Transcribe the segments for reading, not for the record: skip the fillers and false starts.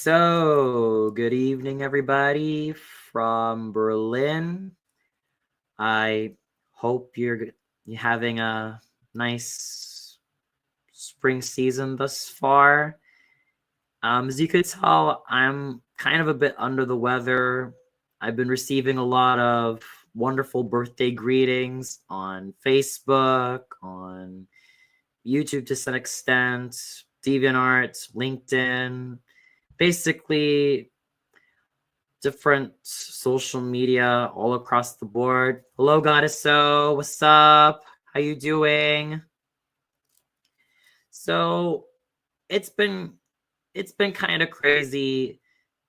So, good evening, everybody from Berlin. I hope you're having a nice spring season thus far. As you could tell, I'm kind of a bit under the weather. I've been receiving a lot of wonderful birthday greetings on Facebook, on YouTube to some extent, DeviantArt, LinkedIn, basically different social media all across the board. Hello, Goddess-o. What's up? How you doing? So it's been kind of crazy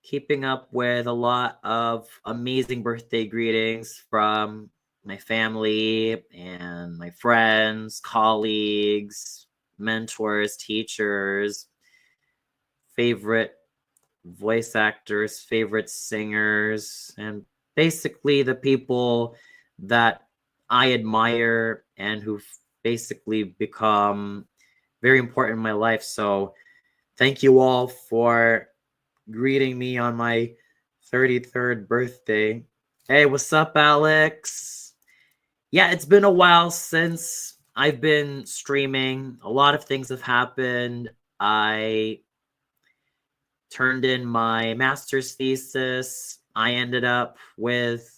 keeping up with a lot of amazing birthday greetings from my family and my friends, colleagues, mentors, teachers, favorite voice actors, favorite singers, and basically the people that I admire and who've basically become very important in my life. So thank you all for greeting me on my 33rd birthday. Hey, what's up, Alex? Yeah, it's been a while since I've been streaming. A lot of things have happened. I turned in my master's thesis. I ended up with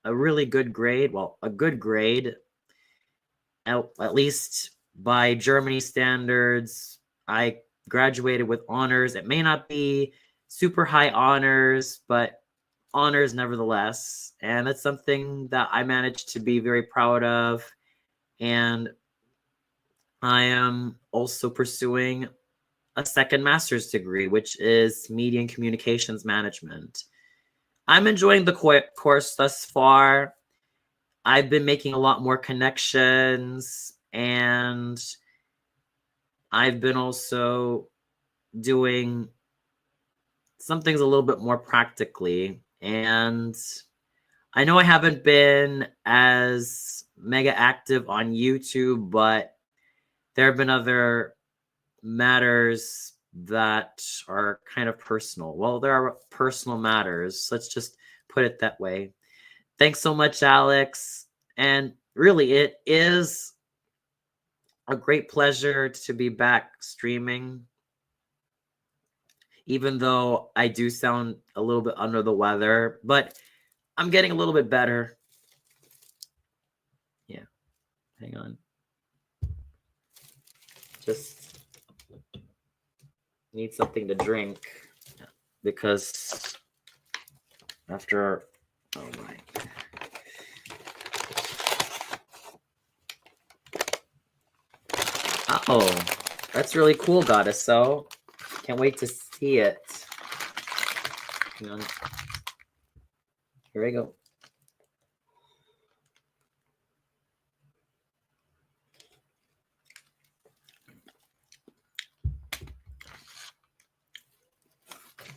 a really good grade. Well, a good grade, at least by Germany standards. I graduated with honors. It may not be super high honors, but honors nevertheless. And that's something that I managed to be very proud of. And I am also pursuing a second master's degree, which is media and communications management. I'm enjoying the course thus far. I've been making a lot more connections, and I've been also doing some things a little bit more practically. And I know I haven't been as mega active on YouTube, but there have been other matters that are kind of personal. Well, there are personal matters. Let's just put it that way. Thanks so much, Alex. And really, it is a great pleasure to be back streaming, even though I do sound a little bit under the weather, but I'm getting a little bit better. Yeah, hang on. Just need something to drink because after, oh my. Oh, that's really cool, Goddess-o. Can't wait to see it. Hang on. Here we go.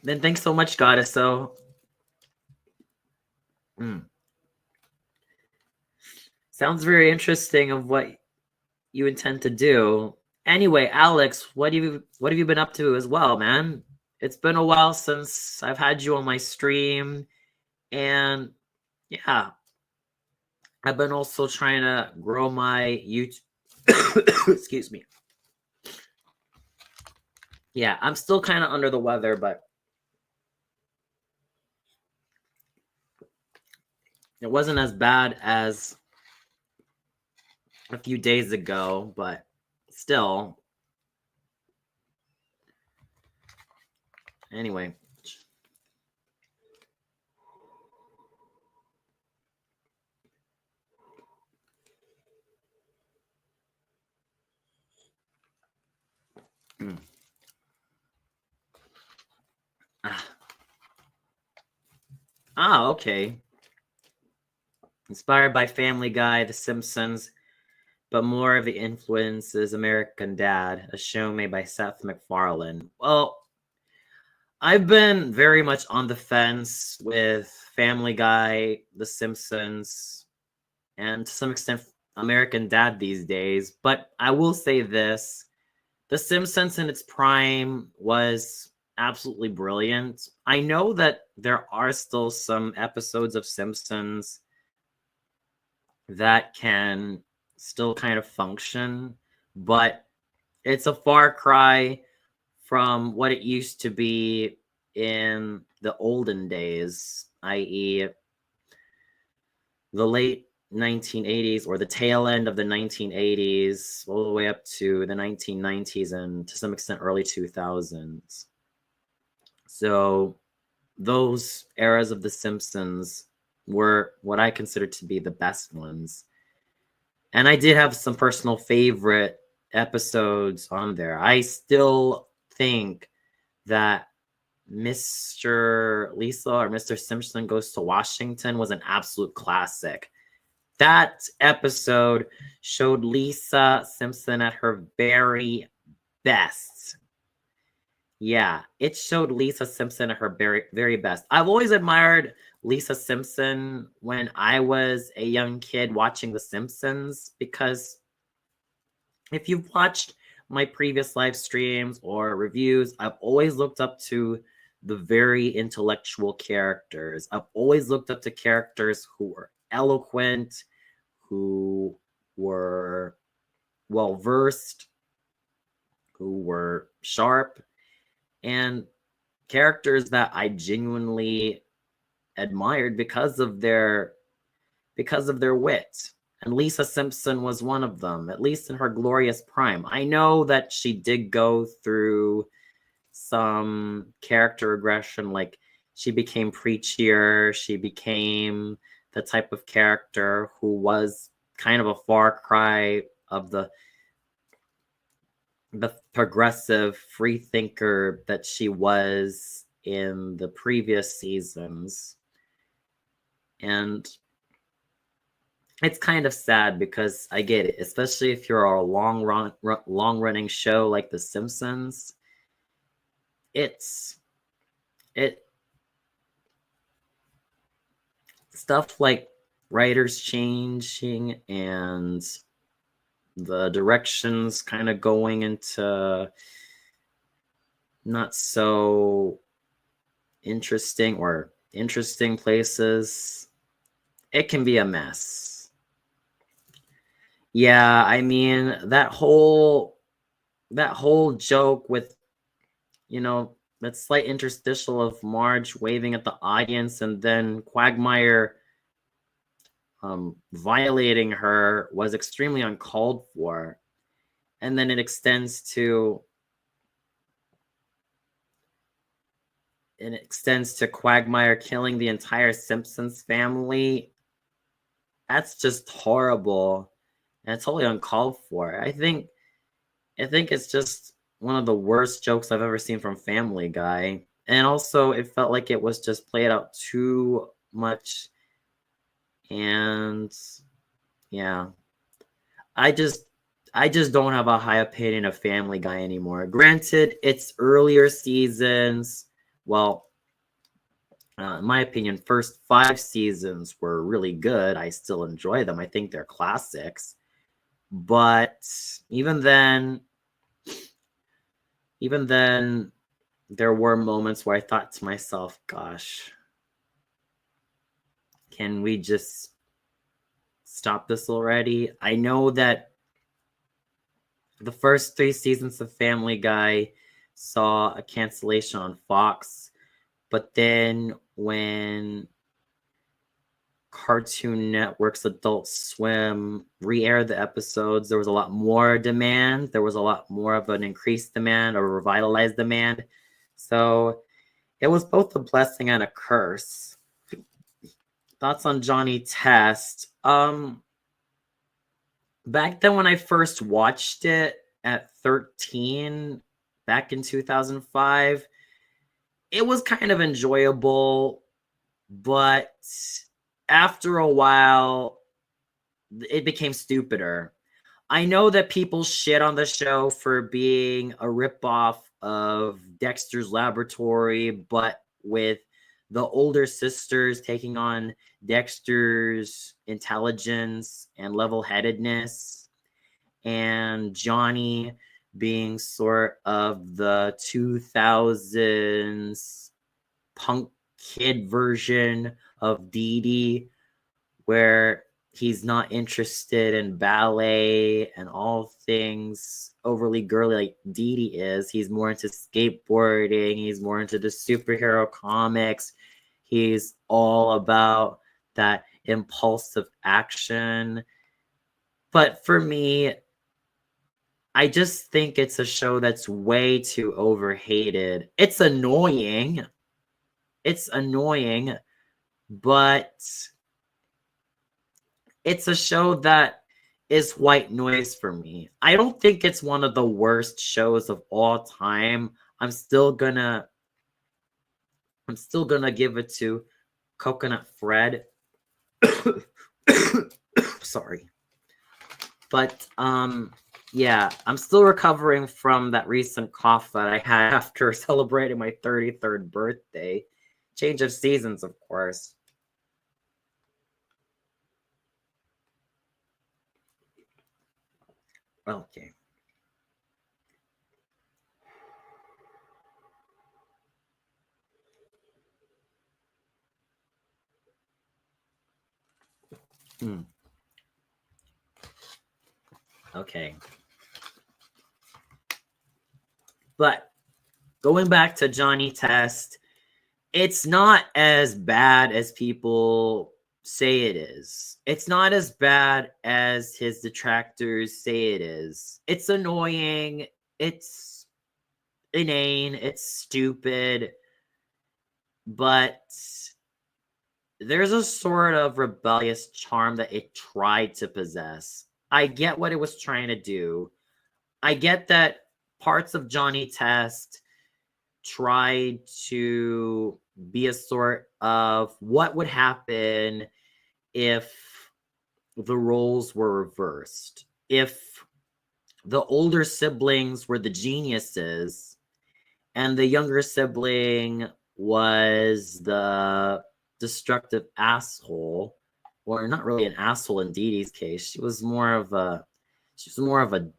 Then thanks so much, Goddess-o. Sounds very interesting of what you intend to do. Anyway, Alex, what have you been up to as well, man? It's been a while since I've had you on my stream, and yeah, I've been also trying to grow my YouTube. Excuse me. Yeah, I'm still kind of under the weather, but it wasn't as bad as a few days ago, but still. Anyway. Okay. Inspired by Family Guy, The Simpsons, but more of the influence is American Dad, a show made by Seth MacFarlane. Well, I've been very much on the fence with Family Guy, The Simpsons, and to some extent American Dad these days. But I will say this. The Simpsons in its prime was absolutely brilliant. I know that there are still some episodes of Simpsons that can still kind of function, but it's a far cry from what it used to be in the olden days, i.e., the late 1980s or the tail end of the 1980s, all the way up to the 1990s and to some extent early 2000s. So those eras of The Simpsons were what I consider to be the best ones. And I did have some personal favorite episodes on there. I still think that Mr. Lisa or Mr. Simpson Goes to Washington was an absolute classic. That episode showed Lisa Simpson at her very best. Yeah, it showed Lisa Simpson at her very, very best. I've always admired Lisa Simpson when I was a young kid watching The Simpsons, because if you've watched my previous live streams or reviews, I've always looked up to the very intellectual characters. I've always looked up to characters who were eloquent, who were well versed, who were sharp, and characters that I genuinely admired because of their wit. And Lisa Simpson was one of them, at least in her glorious prime. I know that she did go through some character regression, like she became preachier, she became the type of character who was kind of a far cry of the progressive free thinker that she was in the previous seasons. And it's kind of sad because I get it, especially if you're a long running show like The Simpsons. It stuff like writers changing and the directions kind of going into not so interesting places, it can be a mess. Yeah, I mean, that whole joke with, that slight interstitial of Marge waving at the audience and then Quagmire violating her was extremely uncalled for. And then it extends to Quagmire killing the entire Simpsons family. That's just horrible. And it's totally uncalled for. I think it's just one of the worst jokes I've ever seen from Family Guy. And also it felt like it was just played out too much. And yeah, I just don't have a high opinion of Family Guy anymore. Granted, its earlier seasons, well, in my opinion, first 5 seasons were really good. I still enjoy them. I think they're classics. But even then, there were moments where I thought to myself, gosh, can we just stop this already? I know that the first 3 seasons of Family Guy saw a cancellation on Fox, but then when Cartoon Network's Adult Swim re-aired the episodes, there was a lot more demand. There was a lot more of an increased demand, or revitalized demand. So it was both a blessing and a curse. Thoughts on Johnny Test? Back then when I first watched it at 13, back in 2005, it was kind of enjoyable, but after a while, it became stupider. I know that people shit on the show for being a ripoff of Dexter's Laboratory, but with the older sisters taking on Dexter's intelligence and level-headedness, and Johnny being sort of the 2000s punk kid version of Dee Dee, where he's not interested in ballet and all things overly girly like Dee Dee is. He's more into skateboarding. He's more into the superhero comics. He's all about that impulsive action. But for me, I just think it's a show that's way too overhated. It's annoying. It's annoying, but it's a show that is white noise for me. I don't think it's one of the worst shows of all time. I'm still gonna give it to Coconut Fred. Sorry. But yeah, I'm still recovering from that recent cough that I had after celebrating my 33rd birthday. Change of seasons, of course. Okay. Okay. But going back to Johnny Test, it's not as bad as people say it is. It's not as bad as his detractors say it is. It's annoying. It's inane. It's stupid. But there's a sort of rebellious charm that it tried to possess. I get what it was trying to do. I get that parts of Johnny Test tried to be a sort of what would happen if the roles were reversed. If the older siblings were the geniuses and the younger sibling was the destructive asshole, or not really an asshole in Dee Dee's case. She was more of a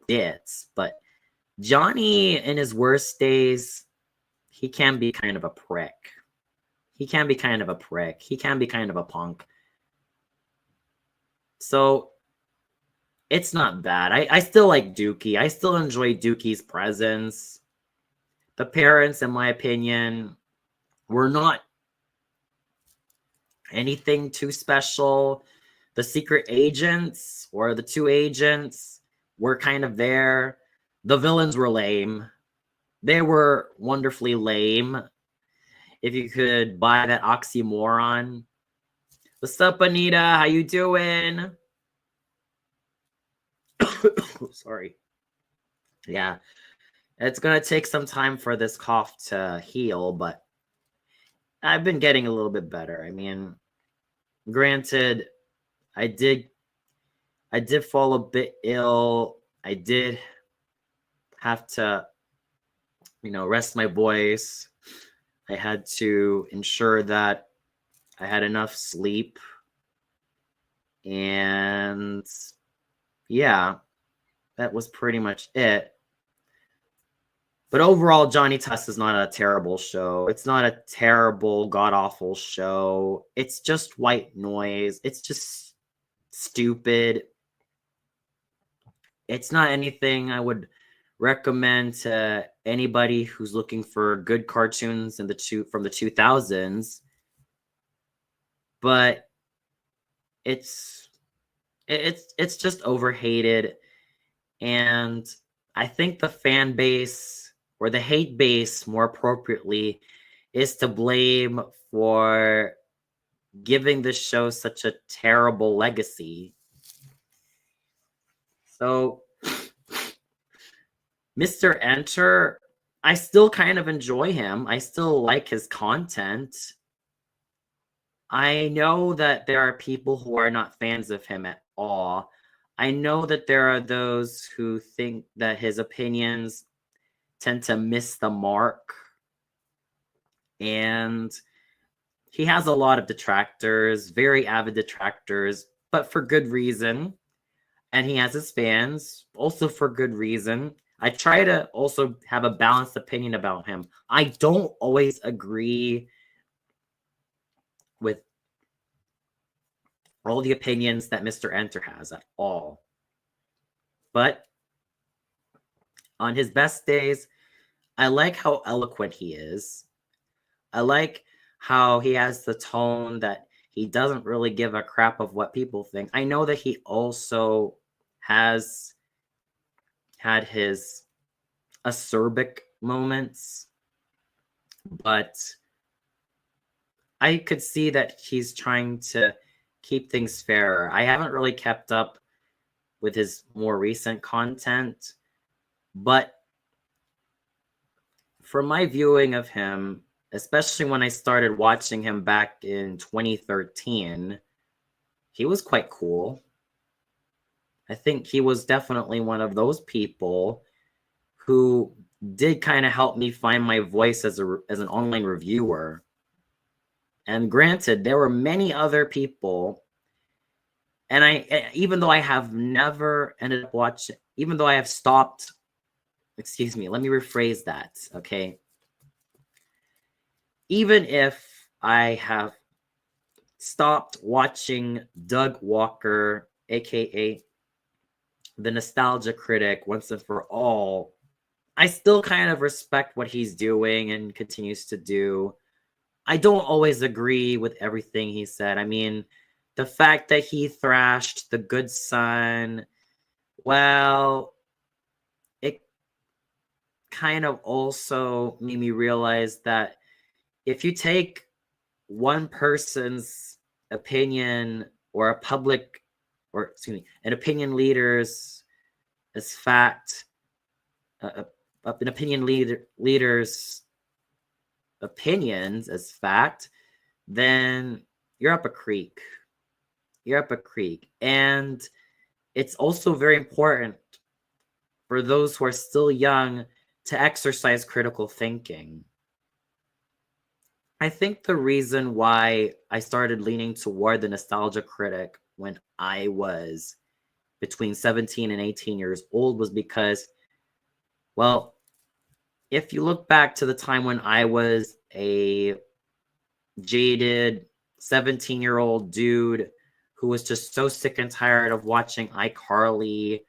ditz. But Johnny, in his worst days, he can be kind of a prick. He can be kind of a prick. He can be kind of a punk. So it's not bad. I still like Dookie. I still enjoy Dookie's presence. The parents, in my opinion, were not anything too special. The secret agents, or the two agents, were kind of there. The villains were lame. They were wonderfully lame. If you could buy that oxymoron. What's up, Anita? How you doing? Sorry. Yeah. It's going to take some time for this cough to heal, but I've been getting a little bit better. I mean, granted, I did fall a bit ill. I did have to, rest my voice. I had to ensure that I had enough sleep. And yeah, that was pretty much it. But overall, Johnny Test is not a terrible show. It's not a terrible, god-awful show. It's just white noise. It's just stupid. It's not anything I would recommend to anybody who's looking for good cartoons from the 2000s. But it's just overhated. And I think the fan base, or the hate base more appropriately, is to blame for giving this show such a terrible legacy. So Mr. Enter, I still kind of enjoy him. I still like his content. I know that there are people who are not fans of him at all. I know that there are those who think that his opinions tend to miss the mark. And he has a lot of detractors, very avid detractors, but for good reason. And he has his fans, also for good reason. I try to also have a balanced opinion about him. I don't always agree with all the opinions that Mr. Enter has at all. But on his best days, I like how eloquent he is. I like how he has the tone that he doesn't really give a crap of what people think. I know that he also has had his acerbic moments, but I could see that he's trying to keep things fairer. I haven't really kept up with his more recent content, but from my viewing of him, especially when I started watching him back in 2013, he was quite cool. I think he was definitely one of those people who did kind of help me find my voice as an online reviewer. And granted, there were many other people, and even though I have never ended up watching, even though I have stopped, excuse me, let me rephrase that, okay? Even if I have stopped watching Doug Walker, aka the Nostalgia Critic, once and for all, I still kind of respect what he's doing and continues to do. I don't always agree with everything he said. I mean, the fact that he thrashed The Good Son, well, it kind of also made me realize that if you take one person's opinion or a public, or excuse me, an opinion leader's as fact, an opinion leader's opinions as fact, then you're up a creek. You're up a creek. And it's also very important for those who are still young to exercise critical thinking. I think the reason why I started leaning toward the Nostalgia Critic when I was between 17 and 18 years old was because, well, if you look back to the time when I was a jaded 17-year-old dude who was just so sick and tired of watching iCarly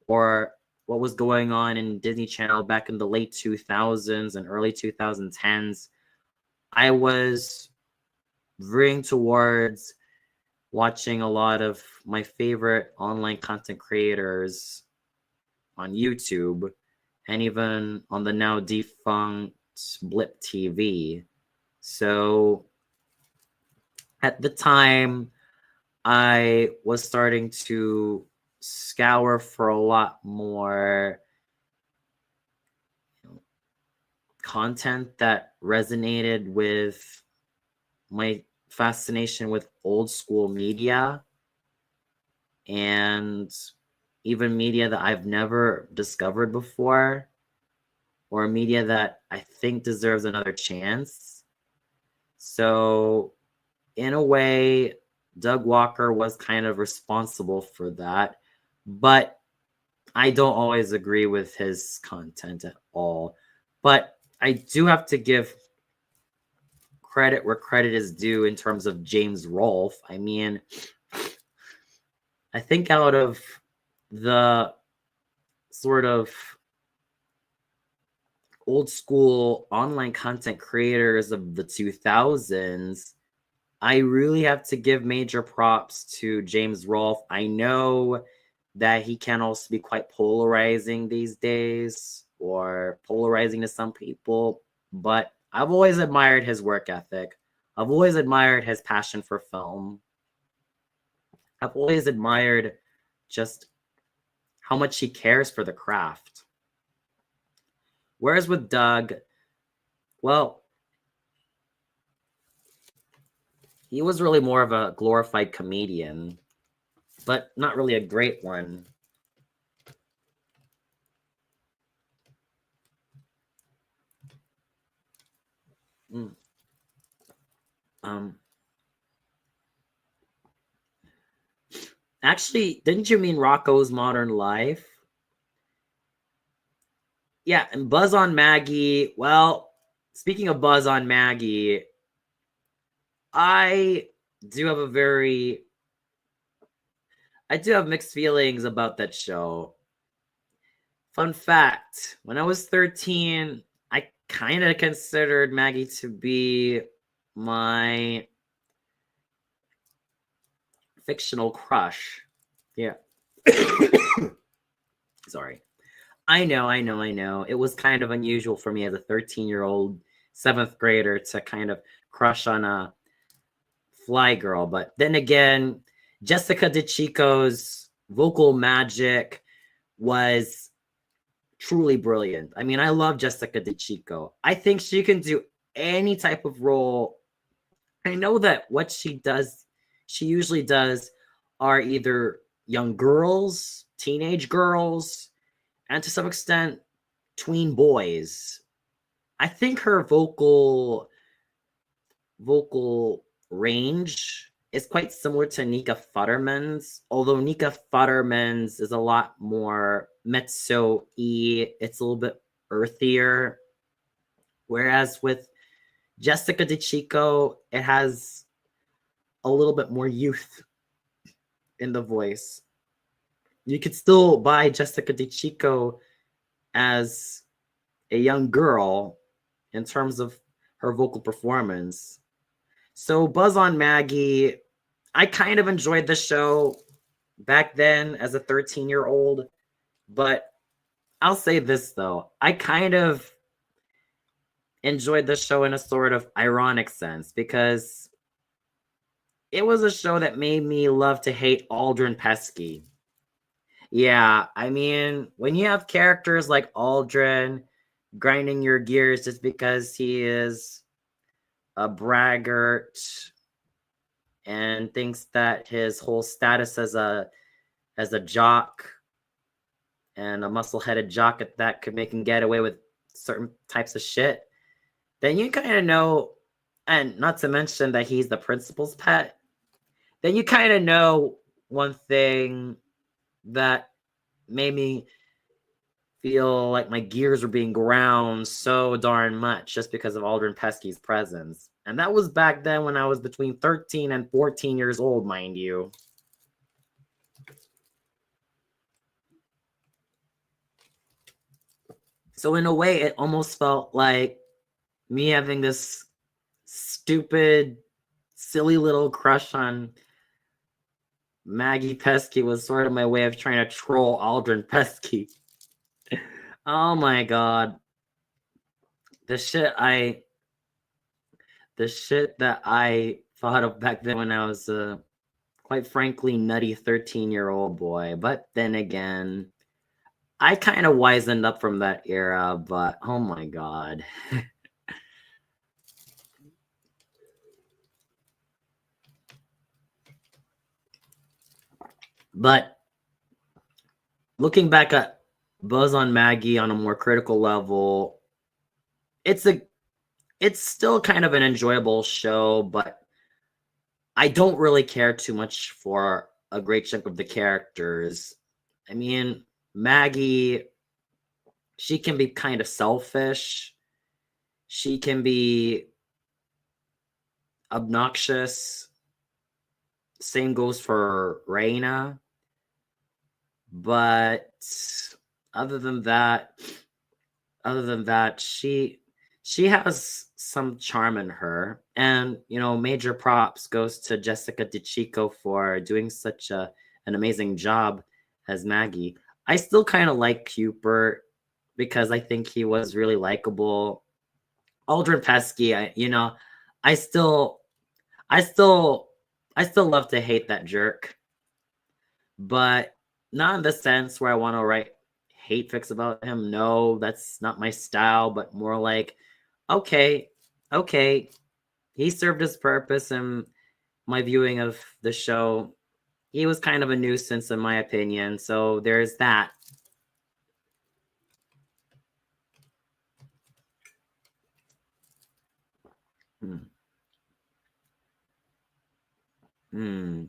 or what was going on in Disney Channel back in the late 2000s and early 2010s, I was veering towards watching a lot of my favorite online content creators on YouTube and even on the now defunct Blip TV. So at the time, I was starting to scour for a lot more content that resonated with my fascination with old school media and even media that I've never discovered before or media that I think deserves another chance. So in a way, Doug Walker was kind of responsible for that, but I don't always agree with his content at all. But I do have to give credit where credit is due in terms of James Rolfe. I mean, I think out of the sort of old school online content creators of the 2000s, I really have to give major props to James Rolfe. I know that he can also be quite polarizing these days, or polarizing to some people, but I've always admired his work ethic. I've always admired his passion for film. I've always admired just how much he cares for the craft. Whereas with Doug, well, he was really more of a glorified comedian, but not really a great one. Um, Actually, didn't you mean Rocco's Modern Life? Yeah, and Buzz on Maggie. Well, speaking of Buzz on Maggie, I do have a very I do have mixed feelings about that show. Fun fact, when I was 13, I kind of considered Maggie to be my fictional crush. Yeah. Sorry. I know. It was kind of unusual for me as a 13-year-old seventh grader to kind of crush on a fly girl. But then again, Jessica DeChico's vocal magic was truly brilliant. I mean, I love Jessica DeChico. I think she can do any type of role. I know that what she usually does are either young girls, teenage girls, and to some extent, tween boys. I think her vocal range is quite similar to Nika Futterman's, although Nika Futterman's is a lot more mezzo-y. It's a little bit earthier. Whereas with Jessica DeChico, it has a little bit more youth in the voice. You could still buy Jessica DeChico as a young girl in terms of her vocal performance. So Buzz on Maggie, I kind of enjoyed the show back then as a 13-year-old, but I'll say this though, I kind of enjoyed the show in a sort of ironic sense because it was a show that made me love to hate Aldrin Pesky. Yeah, I mean, when you have characters like Aldrin grinding your gears just because he is a braggart and thinks that his whole status as a jock and a muscle-headed jock at that could make him get away with certain types of shit, then you kind of know, and not to mention that he's the principal's pet, then you kind of know one thing that made me feel like my gears were being ground so darn much just because of Aldrin Pesky's presence. And that was back then when I was between 13 and 14 years old, mind you. So in a way, it almost felt like me having this stupid, silly little crush on Maggie Pesky was sort of my way of trying to troll Aldrin Pesky. Oh my god. The shit I the shit that I thought of back then when I was a quite frankly nutty 13-year-old boy. But then again, I kind of wisened up from that era, but oh my god. But looking back at Buzz on Maggie on a more critical level, it's a it's still kind of an enjoyable show, but I don't really care too much for a great chunk of the characters. I mean, Maggie, she can be kind of selfish. She can be obnoxious. Same goes for Reina. But other than that, she has some charm in her. And major props goes to Jessica DeChico for doing such an amazing job as Maggie. I still kind of like Cooper because I think he was really likable. Aldrin Pesky, I still I still I still love to hate that jerk, but not in the sense where I want to write hate fics about him. No, that's not my style, but more like, okay, okay, he served his purpose in my viewing of the show. He was kind of a nuisance in my opinion, so there's that. Hmm. Hmm.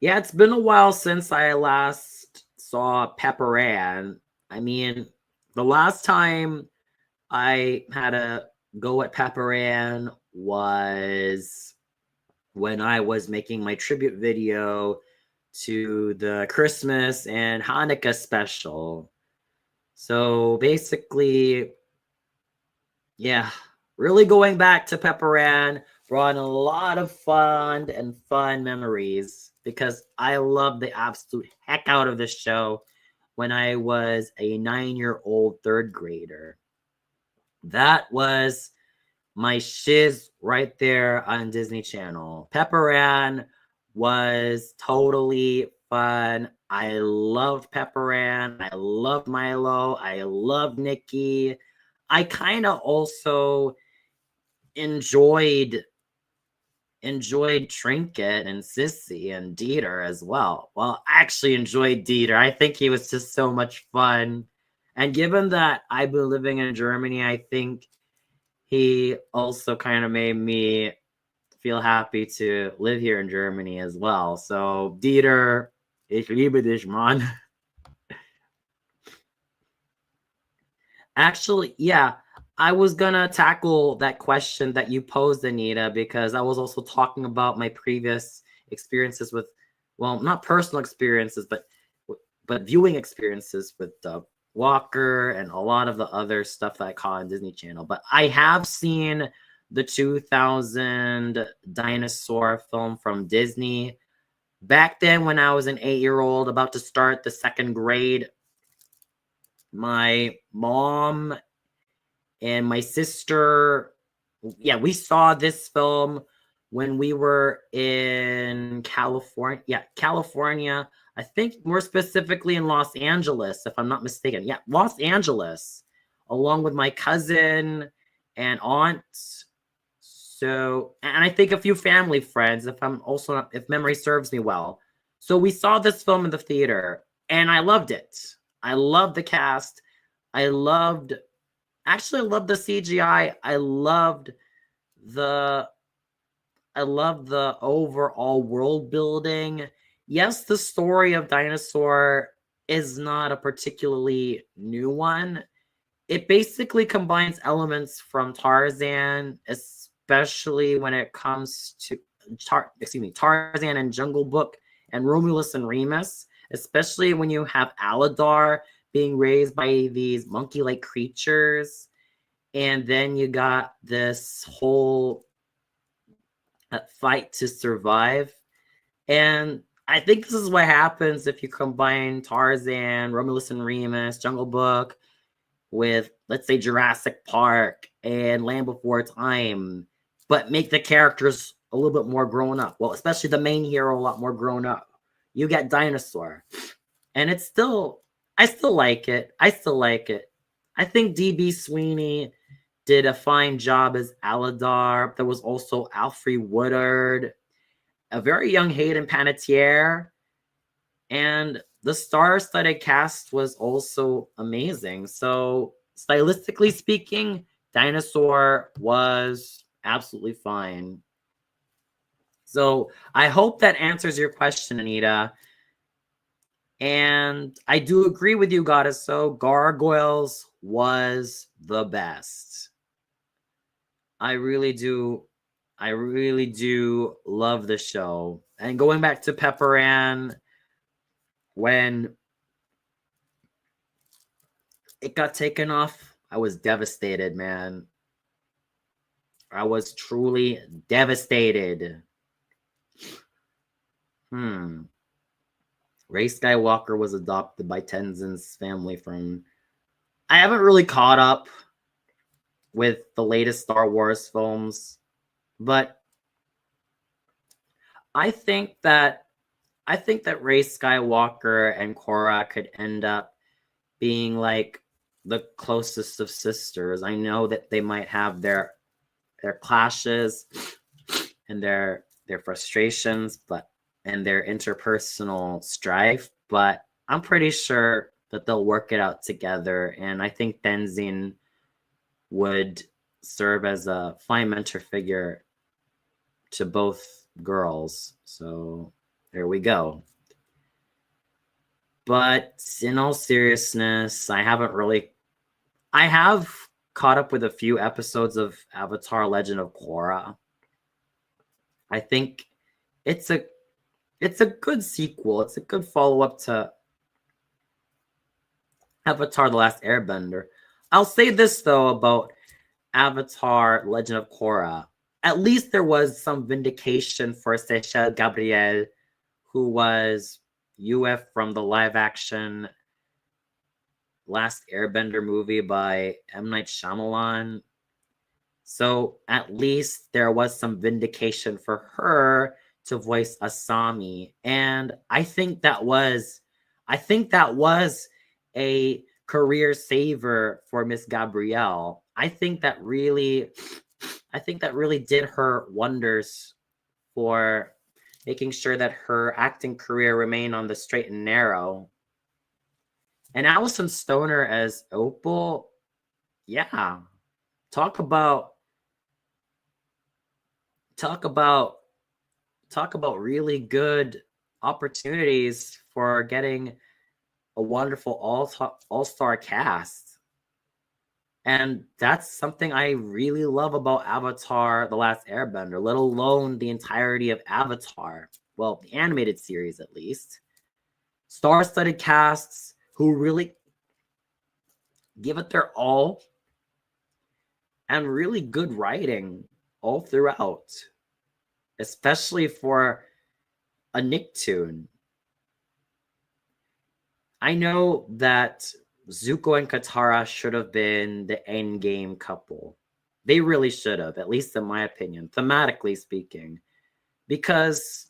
Yeah, it's been a while since I last saw Pepper Ann. I mean, The last time I had a go at Pepper Ann was when I was making my tribute video to the Christmas and Hanukkah special. So basically, yeah, really going back to Pepper Ann brought a lot of fun memories because I loved the absolute heck out of this show when I was a 9-year-old third grader. That was my shiz right there on Disney Channel. Pepper Ann was totally fun. I loved Pepper Ann. I loved Milo. I loved Nikki. I kind of also enjoyed Trinket and Sissy and Dieter as well. Well, I actually enjoyed Dieter. I think he was just so much fun. And given that I've been living in Germany, I think he also kind of made me feel happy to live here in Germany as well. So, Dieter, ich liebe dich, Mann. Actually, yeah, I was gonna tackle that question that you posed, Anita, because I was also talking about my previous experiences with, well, not personal experiences, but viewing experiences with Walker and a lot of the other stuff that I caught on Disney Channel. But I have seen the 2000 dinosaur film from Disney. Back then, when I was an 8-year-old about to start the second grade, my mom and my sister, yeah, we saw this film when we were in California. Yeah, California. I think more specifically in Los Angeles, if I'm not mistaken. Yeah, Los Angeles, along with my cousin and aunt. So, and I think a few family friends, if memory serves me well. So we saw this film in the theater, and I loved it. I loved the cast. I loved Actually, I loved the CGI. The I loved the overall world building. Yes, the story of Dinosaur is not a particularly new one. It basically combines elements from Tarzan, especially when it comes to Tarzan and Jungle Book and Romulus and Remus, especially when you have Aladar being raised by these monkey-like creatures. And then you got this whole fight to survive. And I think this is what happens if you combine Tarzan, Romulus and Remus, Jungle Book with, let's say, Jurassic Park and Land Before Time, but make the characters a little bit more grown up. Well, especially the main hero a lot more grown up. You get Dinosaur. And I still like it. I think DB Sweeney did a fine job as Aladar. There was also Alfre Woodard, a very young Hayden Panettiere, and the star-studded cast was also amazing. So, stylistically speaking, Dinosaur was absolutely fine. So, I hope that answers your question, Anita. And I do agree with you, Goddess. So, Gargoyles was the best. I really do love the show. And going back to Pepper Ann, when it got taken off, I was devastated, man. I was truly devastated. Ray Skywalker was adopted by Tenzin's family from... I haven't really caught up with the latest Star Wars films, but I think that Rey Skywalker and Korra could end up being like the closest of sisters. I know that they might have their clashes and their frustrations, and their interpersonal strife, but I'm pretty sure that they'll work it out together. And I think Tenzin would serve as a fine mentor figure to both girls. So there we go. But in all seriousness, I haven't really I have caught up with a few episodes of Avatar Legend of Korra. I think it's a it's a good sequel. It's a good follow-up to Avatar The Last Airbender. I'll say this though about Avatar Legend of Korra. At least there was some vindication for Seychelles Gabriel, who was UF from the live action Last Airbender movie by M. Night Shyamalan. So at least there was some vindication for her to voice Asami. And I think that was a career saver for Miss Gabrielle. I think that really did her wonders for making sure that her acting career remained on the straight and narrow. And Allison Stoner as Opal, yeah, talk about talk about talk about really good opportunities for getting a wonderful all-star cast. And that's something I really love about Avatar The Last Airbender, let alone the entirety of Avatar. Well, the animated series at least. Star-studded casts who really give it their all, and really good writing all throughout, especially for a Nicktoon. I know that Zuko and Katara should have been the endgame couple. They really should have, at least in my opinion, thematically speaking. Because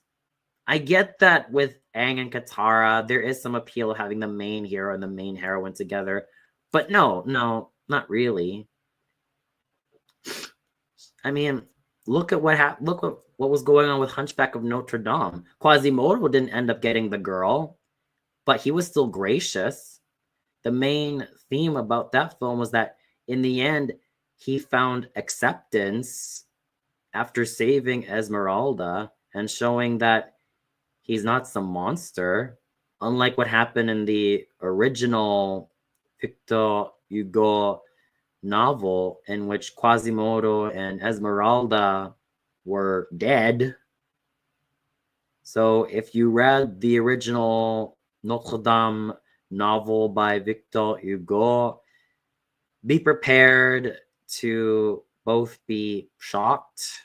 I get that with Aang and Katara, there is some appeal of having the main hero and the main heroine together. But no, not really. I mean, look at what was going on with Hunchback of Notre Dame. Quasimodo didn't end up getting the girl, but he was still gracious. The main theme about that film was that in the end, he found acceptance after saving Esmeralda and showing that he's not some monster, unlike what happened in the original Victor Hugo novel, in which Quasimodo and Esmeralda were dead. So if you read the original Notre Dame novel by Victor Hugo, be prepared to both be shocked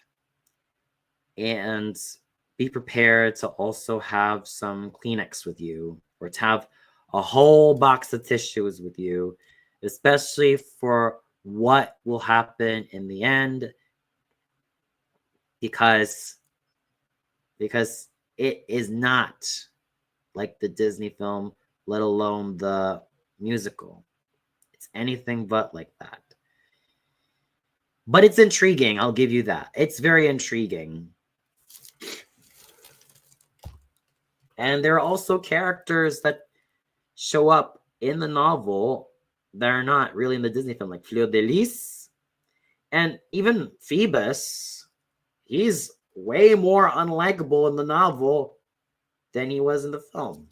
and be prepared to also have some Kleenex with you, or to have a whole box of tissues with you, especially for what will happen in the end, because it is not like the Disney film, let alone the musical. It's anything but like that. But it's intriguing, I'll give you that. It's very intriguing. And there are also characters that show up in the novel that are not really in the Disney film, like Fleur de Lis. And even Phoebus, he's way more unlikable in the novel than he was in the film.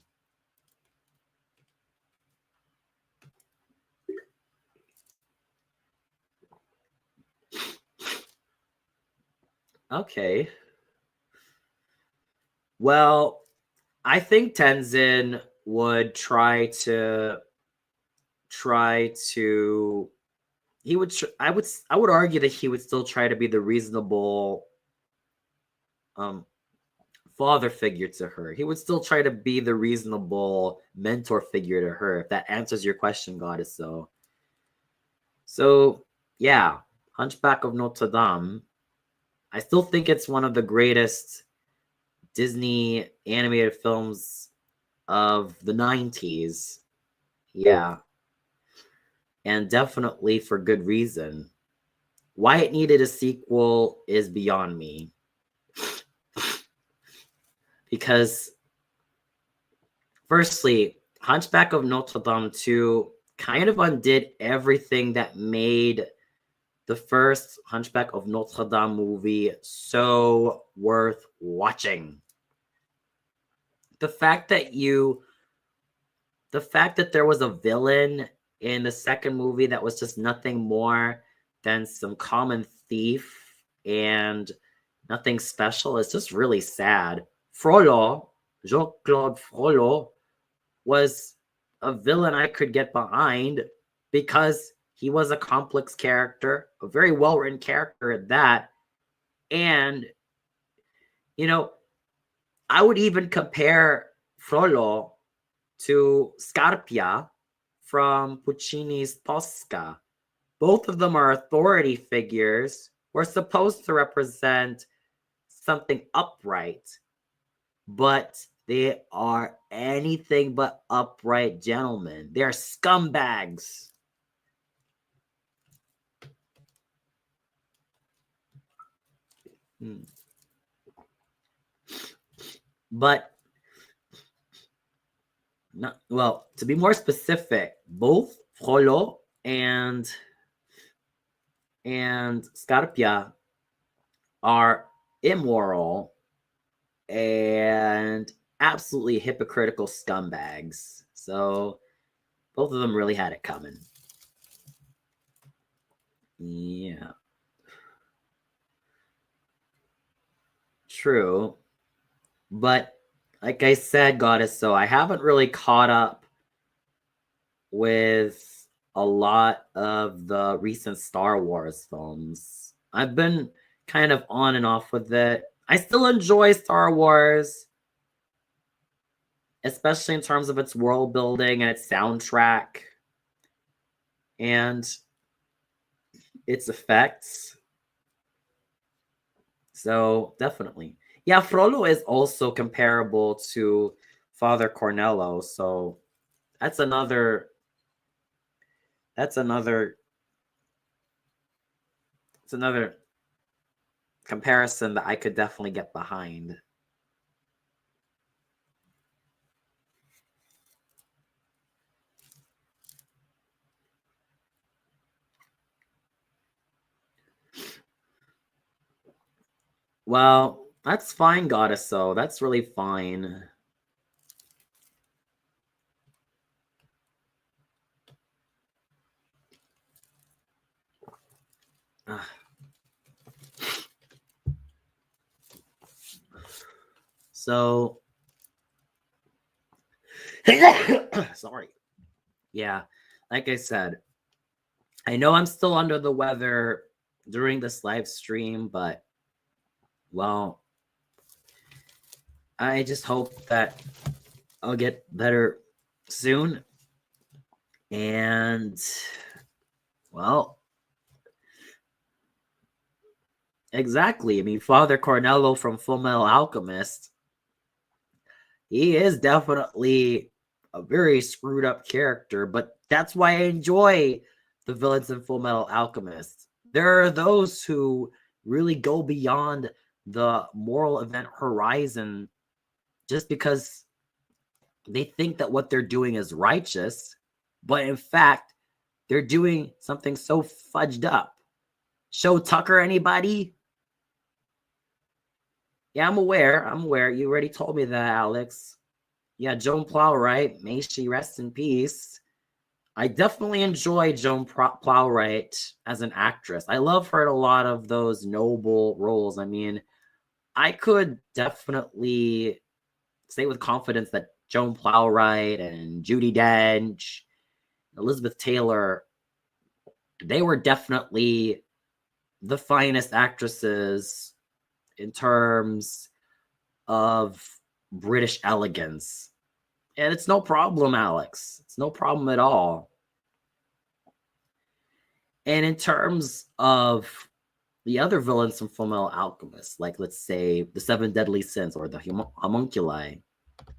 Okay. Well, I think Tenzin would I would argue that he would still try to be the reasonable father figure to her. He would still try to be the reasonable mentor figure to her, if that answers your question, Goddess. So yeah, Hunchback of Notre Dame. I still think it's one of the greatest Disney animated films of the 90s. Yeah. And definitely for good reason. Why it needed a sequel is beyond me. Because, firstly, Hunchback of Notre Dame 2 kind of undid everything that made the first Hunchback of Notre Dame movie so worth watching. The fact that there was a villain in the second movie that was just nothing more than some common thief and nothing special. It's just really sad. Frollo, Jean-Claude Frollo, was a villain I could get behind because he was a complex character, a very well-written character at that. And, you know, I would even compare Frollo to Scarpia from Puccini's Tosca. Both of them are authority figures who are supposed to represent something upright, but they are anything but upright gentlemen. They're scumbags. But not, well, to be more specific, both Frollo and Scarpia are immoral and absolutely hypocritical scumbags. So both of them really had it coming. Yeah. True. But like I said, Goddess, so I haven't really caught up with a lot of the recent Star Wars films. I've been kind of on and off with it. I still enjoy Star Wars, especially in terms of its world building and its soundtrack and its effects. So definitely. Yeah, Frollo is also comparable to Father Cornello. So that's another comparison that I could definitely get behind. Well, that's fine, Goddess, so that's really fine. So, sorry. Yeah, like I said, I know I'm still under the weather during this live stream, but, well, I just hope that I'll get better soon. And, well, exactly. I mean, Father Cornello from Fullmetal Alchemist, he is definitely a very screwed up character, but that's why I enjoy the villains in Fullmetal Alchemist. There are those who really go beyond the moral event horizon just because they think that what they're doing is righteous, but in fact, they're doing something so fudged up. Show Tucker, anybody? Yeah, I'm aware. I'm aware. You already told me that, Alex. Yeah, Joan Plowright. May she rest in peace. I definitely enjoy Joan Plowright as an actress. I love her in a lot of those noble roles. I mean, I could definitely say with confidence that Joan Plowright and Judi Dench, Elizabeth Taylor, they were definitely the finest actresses in terms of British elegance. And it's no problem, Alex. It's no problem at all. And in terms of the other villains from Fullmetal Alchemist, like let's say the Seven Deadly Sins or the Homunculi,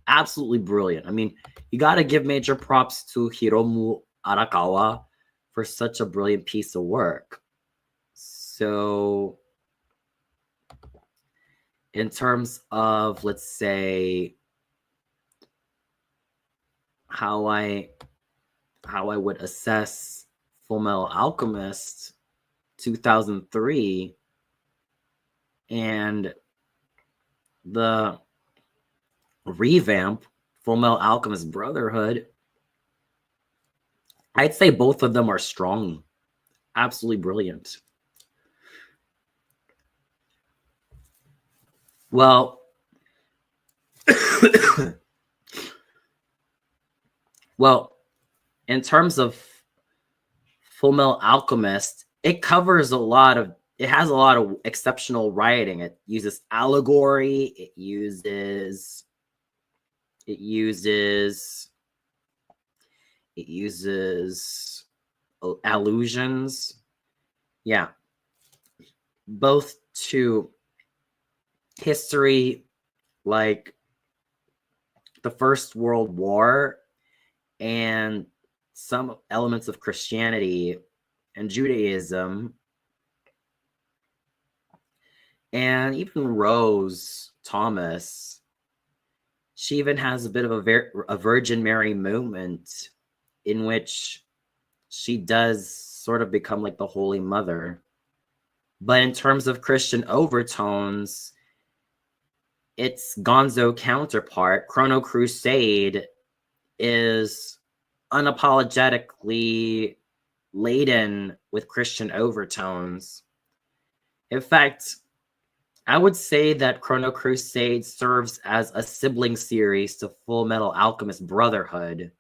absolutely brilliant. I mean, you got to give major props to Hiromu Arakawa for such a brilliant piece of work. So, in terms of, let's say, how I would assess Fullmetal Alchemist 2003 and the revamp Fullmetal Alchemist Brotherhood, I'd say both of them are strong. Absolutely brilliant. Well, well, in terms of Full Metal Alchemist, it has a lot of exceptional writing. It uses allegory, it uses it uses allusions. Yeah, both to history, like the First World War, and some elements of Christianity and Judaism, and even Rose Thomas. She even has a bit of a Virgin Mary moment in which she does sort of become like the Holy Mother. But in terms of Christian overtones, its Gonzo counterpart, Chrono Crusade, is unapologetically laden with Christian overtones. In fact, I would say that Chrono Crusade serves as a sibling series to Full Metal Alchemist Brotherhood.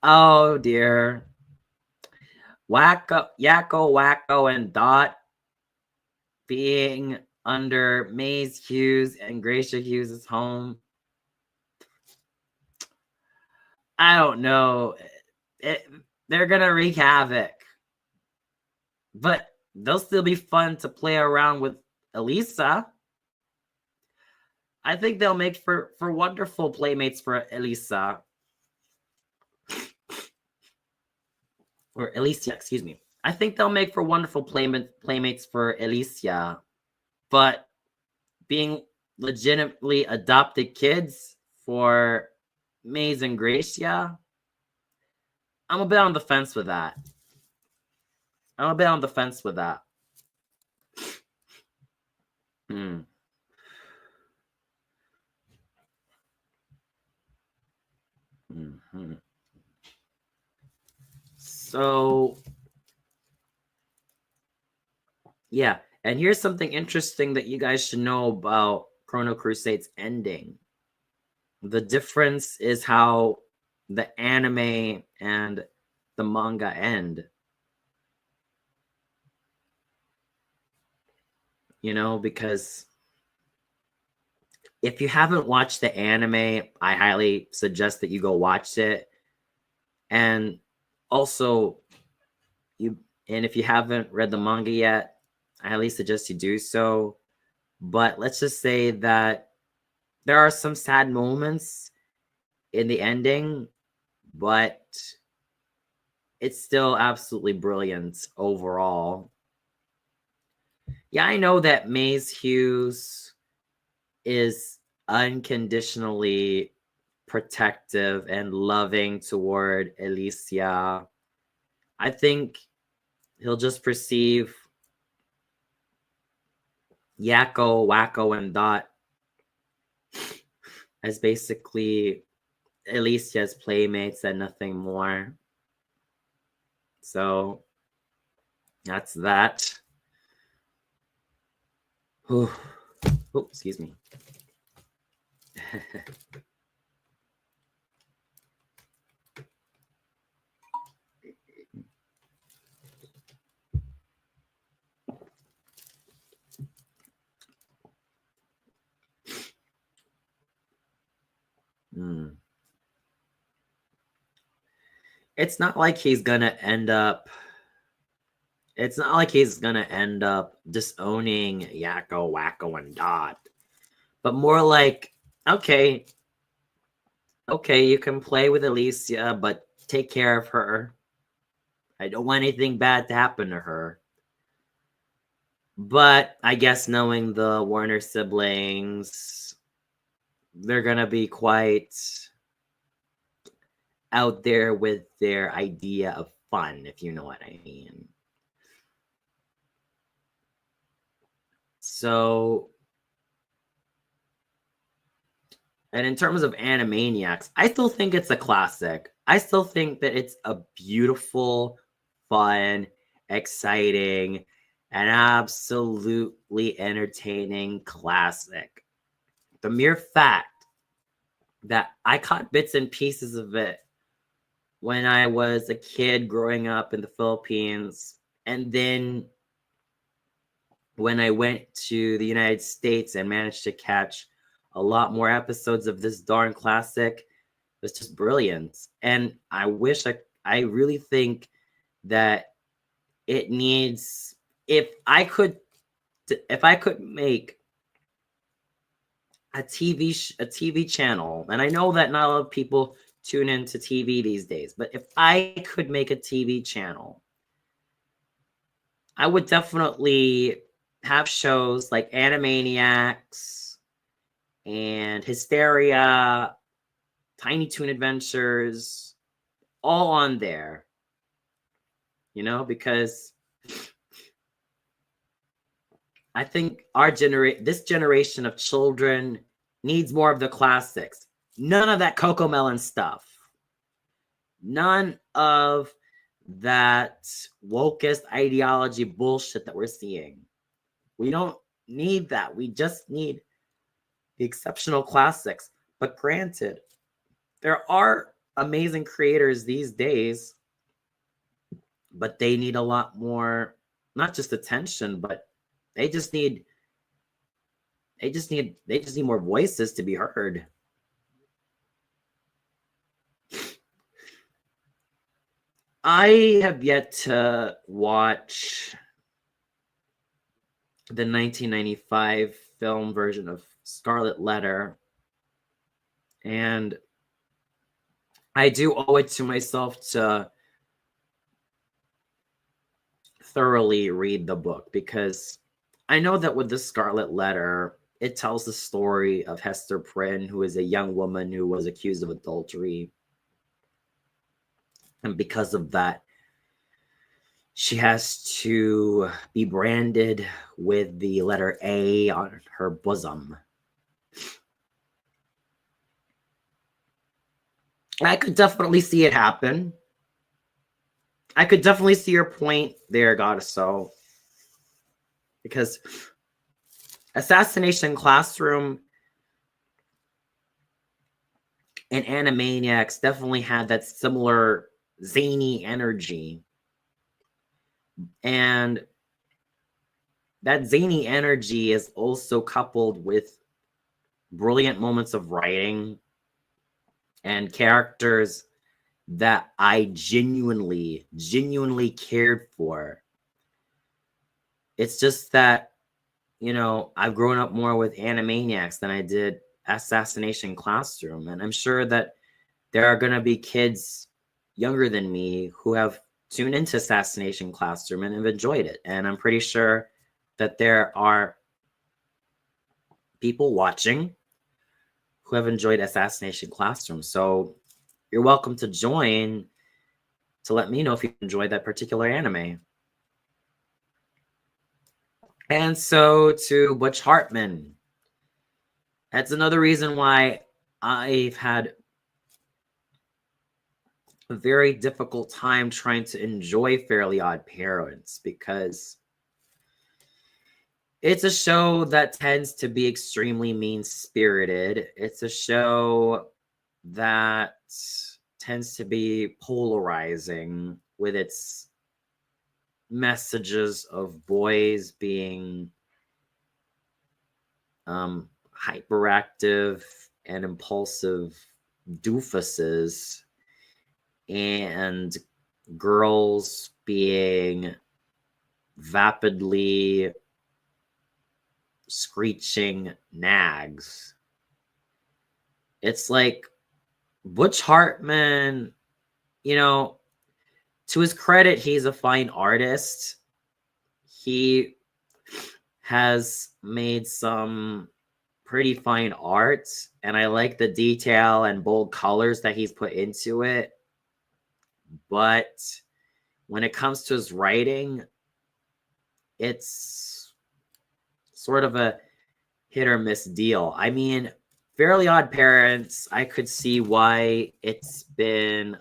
Oh dear. Yakko, Wacko, and Dot being under Maze Hughes and Gracia Hughes' home. I don't know. They're gonna wreak havoc. But they'll still be fun to play around with Elisa. I think they'll make for wonderful playmates for Elisa. Or Alicia, excuse me. I think they'll make for wonderful playmates for Alicia. But being legitimately adopted kids for Maze and Gracia, I'm a bit on the fence with that. Hmm. Mm-hmm. So, yeah. And here's something interesting that you guys should know about Chrono Crusade's ending. The difference is how the anime and the manga end. You know, because if you haven't watched the anime, I highly suggest that you go watch it. And also, if you haven't read the manga yet, I highly suggest you do so. But let's just say that there are some sad moments in the ending, but it's still absolutely brilliant overall. Yeah, I know that Maze Hughes is unconditionally protective and loving toward Alicia. I think he'll just perceive Yakko, Wacko, and Dot as basically Alicia's playmates and nothing more. So that's that. Oh, excuse me. It's not like he's gonna end up. It's not like he's gonna end up disowning Yakko, Wacko, and Dot, but more like, okay, you can play with Alicia, but take care of her. I don't want anything bad to happen to her. But I guess knowing the Warner siblings, they're gonna be quite out there with their idea of fun, if you know what I mean. So And in terms of Animaniacs, I still think it's a classic. I still think that it's a beautiful, fun, exciting, and absolutely entertaining classic. The mere fact that I caught bits and pieces of it when I was a kid growing up in the Philippines, and then when I went to the United States and managed to catch a lot more episodes of this darn classic was just brilliant. And I really think that it needs, if I could, if I could make a TV channel, and I know that not a lot of people tune into TV these days, but if I could make a TV channel, I would definitely have shows like Animaniacs and Hysteria, Tiny Toon Adventures, all on there, because I think this generation of children needs more of the classics. None of that Coco Melon stuff. None of that wokest ideology bullshit that we're seeing. We don't need that. We just need the exceptional classics. But granted, there are amazing creators these days, but they need a lot more, not just attention, but they just need more voices to be heard. I have yet to watch the 1995 film version of Scarlet Letter, and I do owe it to myself to thoroughly read the book, because I know that with the Scarlet Letter, it tells the story of Hester Prynne, who is a young woman who was accused of adultery. And because of that, she has to be branded with the letter A on her bosom. I could definitely see it happen. I could definitely see your point there, Goddess. So, because Assassination Classroom and Animaniacs definitely had that similar zany energy. And that zany energy is also coupled with brilliant moments of writing and characters that I genuinely cared for. It's just that, I've grown up more with Animaniacs than I did Assassination Classroom. And I'm sure that there are going to be kids younger than me who have tuned into Assassination Classroom and have enjoyed it. And I'm pretty sure that there are people watching who have enjoyed Assassination Classroom. So you're welcome to join to let me know if you enjoyed that particular anime. And so to Butch Hartman. That's another reason why I've had a very difficult time trying to enjoy Fairly Odd Parents, because it's a show that tends to be extremely mean-spirited. It's a show that tends to be polarizing with its messages of boys being hyperactive and impulsive doofuses, and girls being vapidly screeching nags. It's like Butch Hartman, to his credit, he's a fine artist. He has made some pretty fine art, and I like the detail and bold colors that he's put into it. But when it comes to his writing, it's sort of a hit or miss deal. I mean, Fairly Odd Parents, I could see why it's been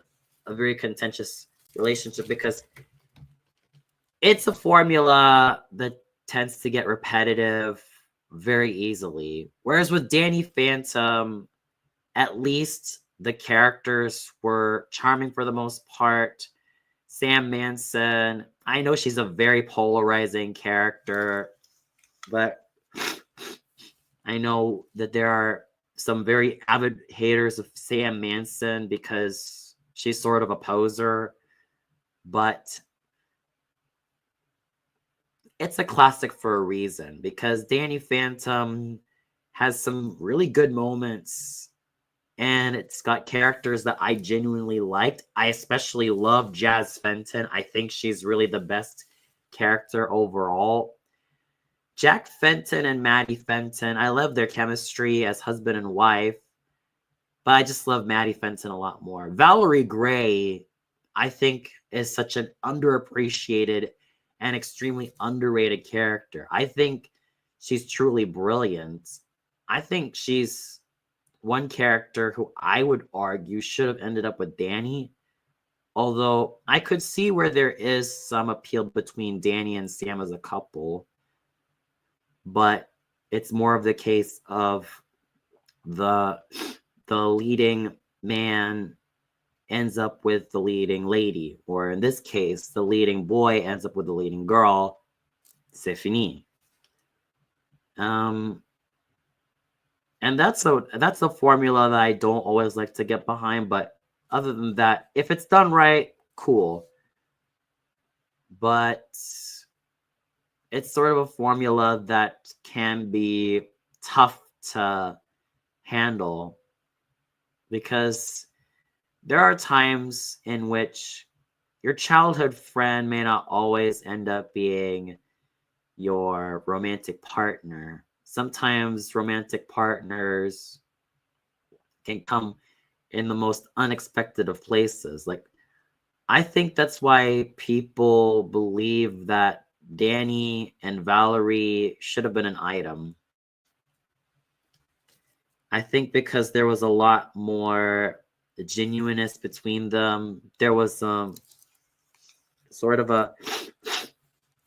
a very contentious relationship because it's a formula that tends to get repetitive very easily. Whereas with Danny Phantom, at least the characters were charming for the most part. Sam Manson, I know she's a very polarizing character, but I know that there are some very avid haters of Sam Manson because she's sort of a poser, but it's a classic for a reason because Danny Phantom has some really good moments and it's got characters that I genuinely liked. I especially love Jazz Fenton. I think she's really the best character overall. Jack Fenton and Maddie Fenton, I love their chemistry as husband and wife, but I just love Maddie Fenton a lot more. Valerie Gray, I think, is such an underappreciated and extremely underrated character. I think she's truly brilliant. I think she's one character who I would argue should have ended up with Danny, although I could see where there is some appeal between Danny and Sam as a couple, but it's more of the case of the leading man ends up with the leading lady, or in this case, the leading boy ends up with the leading girl. C'est fini. And that's a formula that I don't always like to get behind, but other than that, if it's done right, cool. But it's sort of a formula that can be tough to handle because there are times in which your childhood friend may not always end up being your romantic partner. Sometimes romantic partners can come in the most unexpected of places. Like, I think that's why people believe that Danny and Valerie should have been an item. I think because there was a lot more genuineness between them. There was sort of a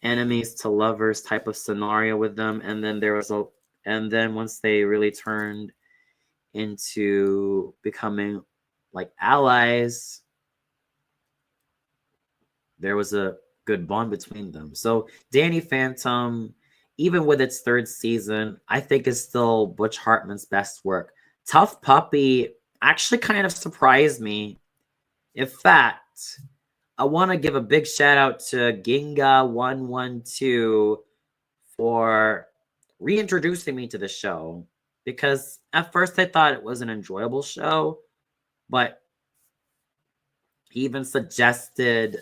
enemies to lovers type of scenario with them, and then once they really turned into becoming like allies, there was a good bond between them. So Danny Phantom, even with its third season, I think is still Butch Hartman's best work. Tough Puppy actually kind of surprised me. In fact, I want to give a big shout out to Ginga112 for reintroducing me to the show, because at first I thought it was an enjoyable show, but he even suggested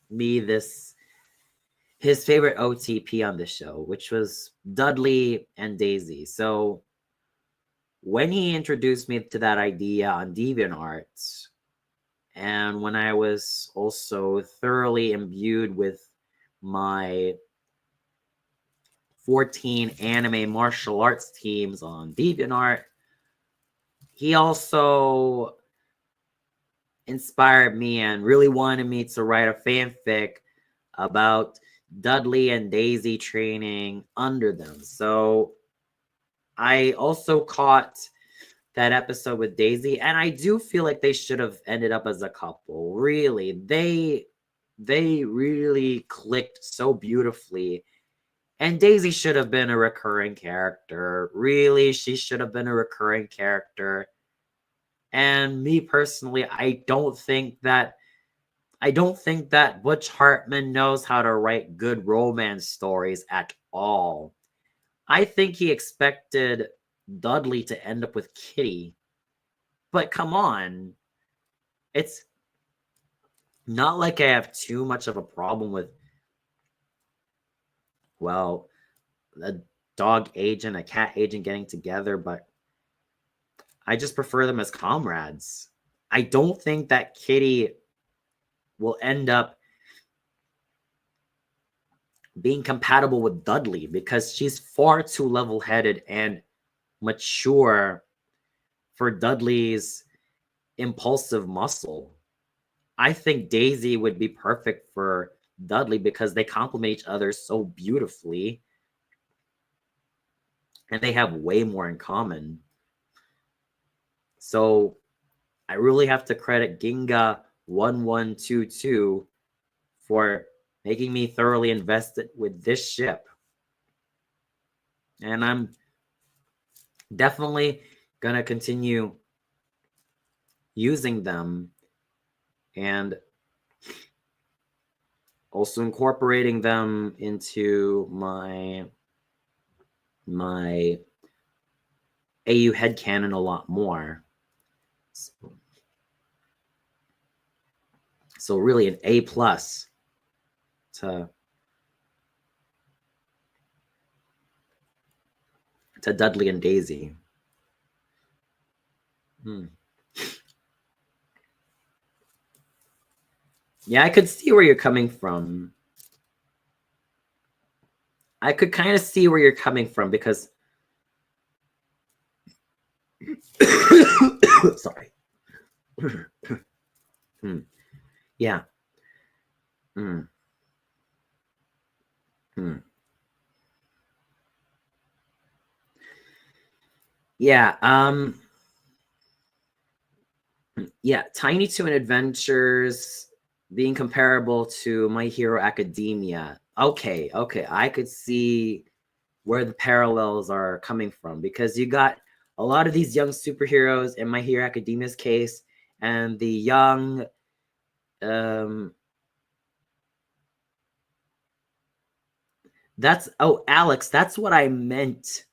me his favorite OTP on the show, which was Dudley and Daisy. So when he introduced me to that idea on DeviantArt, and when I was also thoroughly imbued with my 14 anime martial arts teams on DeviantArt, he also inspired me and really wanted me to write a fanfic about Dudley and Daisy training under them. So I also caught that episode with Daisy, and I do feel like they should have ended up as a couple. Really, they really clicked so beautifully. And Daisy should have been a recurring character. Really, she should have been a recurring character. And me personally, I don't think that Butch Hartman knows how to write good romance stories at all. I think he expected Dudley to end up with Kitty. But come on. It's not like I have too much of a problem with, well, a dog agent, a cat agent getting together, but I just prefer them as comrades. I don't think that Kitty will end up being compatible with Dudley because she's far too level-headed and mature for Dudley's impulsive muscle. I think Daisy would be perfect for Dudley because they complement each other so beautifully. And they have way more in common. So I really have to credit Ginga1122 for making me thoroughly invested with this ship. And I'm definitely going to continue using them and also incorporating them into my AU headcanon a lot more. So really an A+ to Dudley and Daisy. Yeah, I could see where you're coming from. I could kind of see where you're coming from because sorry. Yeah. Yeah, yeah, Tiny Toon Adventures being comparable to My Hero Academia. Okay, I could see where the parallels are coming from because you got a lot of these young superheroes in My Hero Academia's case and the young Alex, that's what I meant.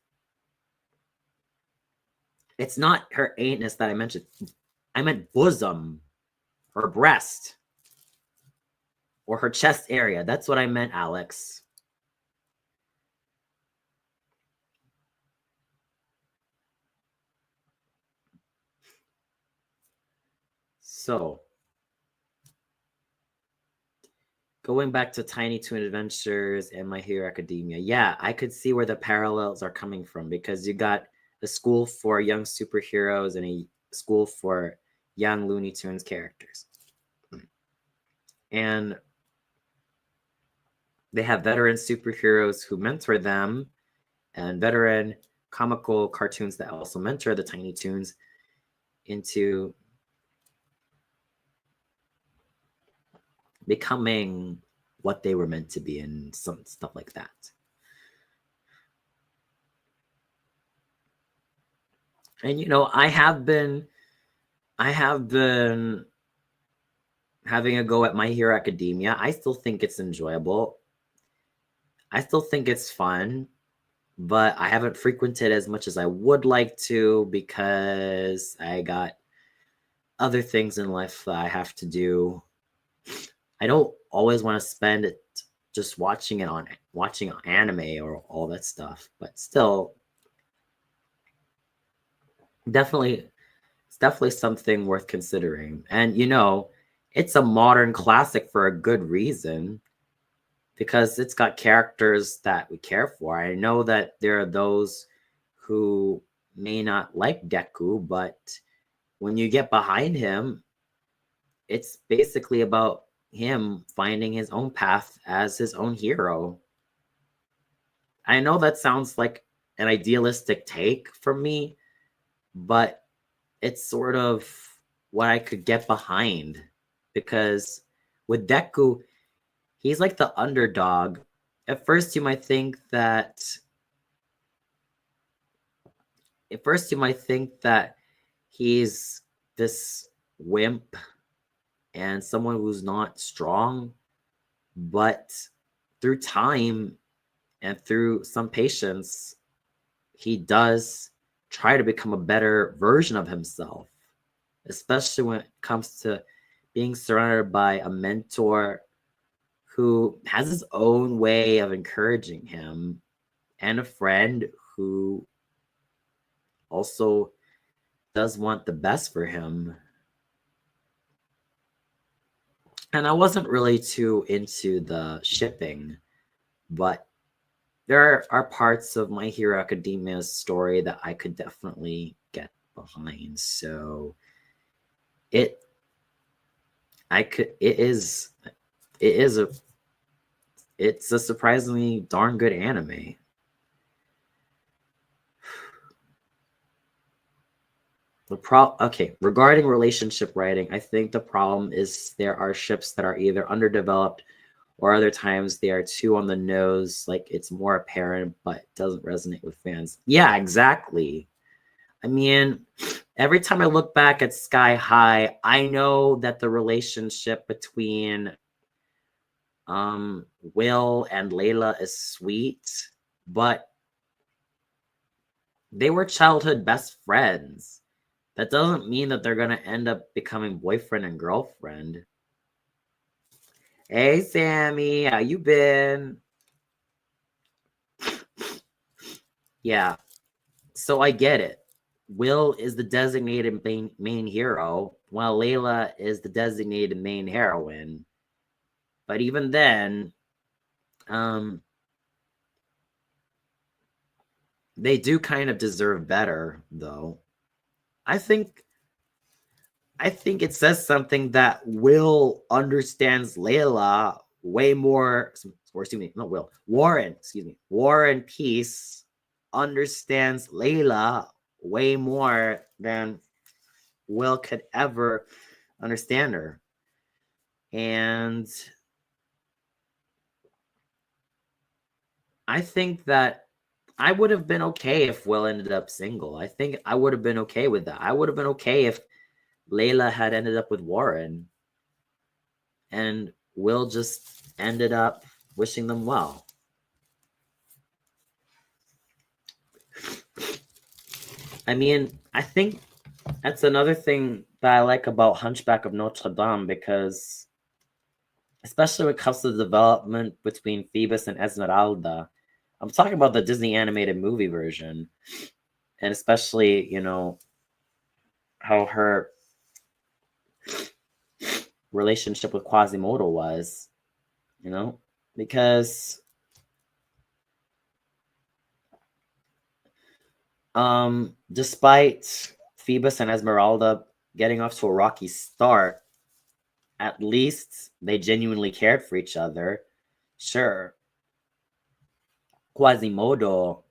It's not her anus that I mentioned. I meant bosom, her breast, or her chest area. That's what I meant, Alex. So, going back to Tiny Toon Adventures and My Hero Academia, yeah, I could see where the parallels are coming from because you got a school for young superheroes and a school for young Looney Tunes characters. And they have veteran superheroes who mentor them and veteran comical cartoons that also mentor the Tiny Toons into becoming what they were meant to be and some stuff like that. And you know, I have been having a go at My Hero Academia. I still think it's enjoyable. I still think it's fun, but I haven't frequented as much as I would like to because I got other things in life that I have to do. I don't always want to spend it just watching anime or all that stuff, but still, it's definitely something worth considering. And you know, it's a modern classic for a good reason because it's got characters that we care for. I know that there are those who may not like Deku, but when you get behind him, it's basically about him finding his own path as his own hero. I know that sounds like an idealistic take from me, but it's sort of what I could get behind because with Deku, he's like the underdog. At first, you might think that he's this wimp and someone who's not strong, but through time and through some patience, he does try to become a better version of himself, especially when it comes to being surrounded by a mentor who has his own way of encouraging him and a friend who also does want the best for him. And I wasn't really too into the shipping, but there are parts of My Hero Academia's story that I could definitely get behind. So it I could it is a it's a surprisingly darn good anime. Okay, regarding relationship writing, I think the problem is there are ships that are either underdeveloped or other times they are too on the nose, like it's more apparent but doesn't resonate with fans. Yeah, exactly. I mean, every time I look back at Sky High, I know that the relationship between Will and Layla is sweet, but they were childhood best friends. That doesn't mean that they're gonna end up becoming boyfriend and girlfriend. Hey Sammy, how you been? Yeah, so I get it. Will is the designated main hero, while Layla is the designated main heroine. But even then, um, they do kind of deserve better, though. I think I think it says something that Will understands Layla way more, or excuse me, not Will, Warren, excuse me, Warren Peace understands Layla way more than Will could ever understand her. And I think that I would have been okay if Will ended up single. I think I would have been okay with that. I would have been okay if Layla had ended up with Warren and Will just ended up wishing them well. I mean, I think that's another thing that I like about Hunchback of Notre Dame because, especially when it comes to the development between Phoebus and Esmeralda, I'm talking about the Disney animated movie version, and especially, how her relationship with Quasimodo was, because despite Phoebus and Esmeralda getting off to a rocky start, at least they genuinely cared for each other. Sure, Quasimodo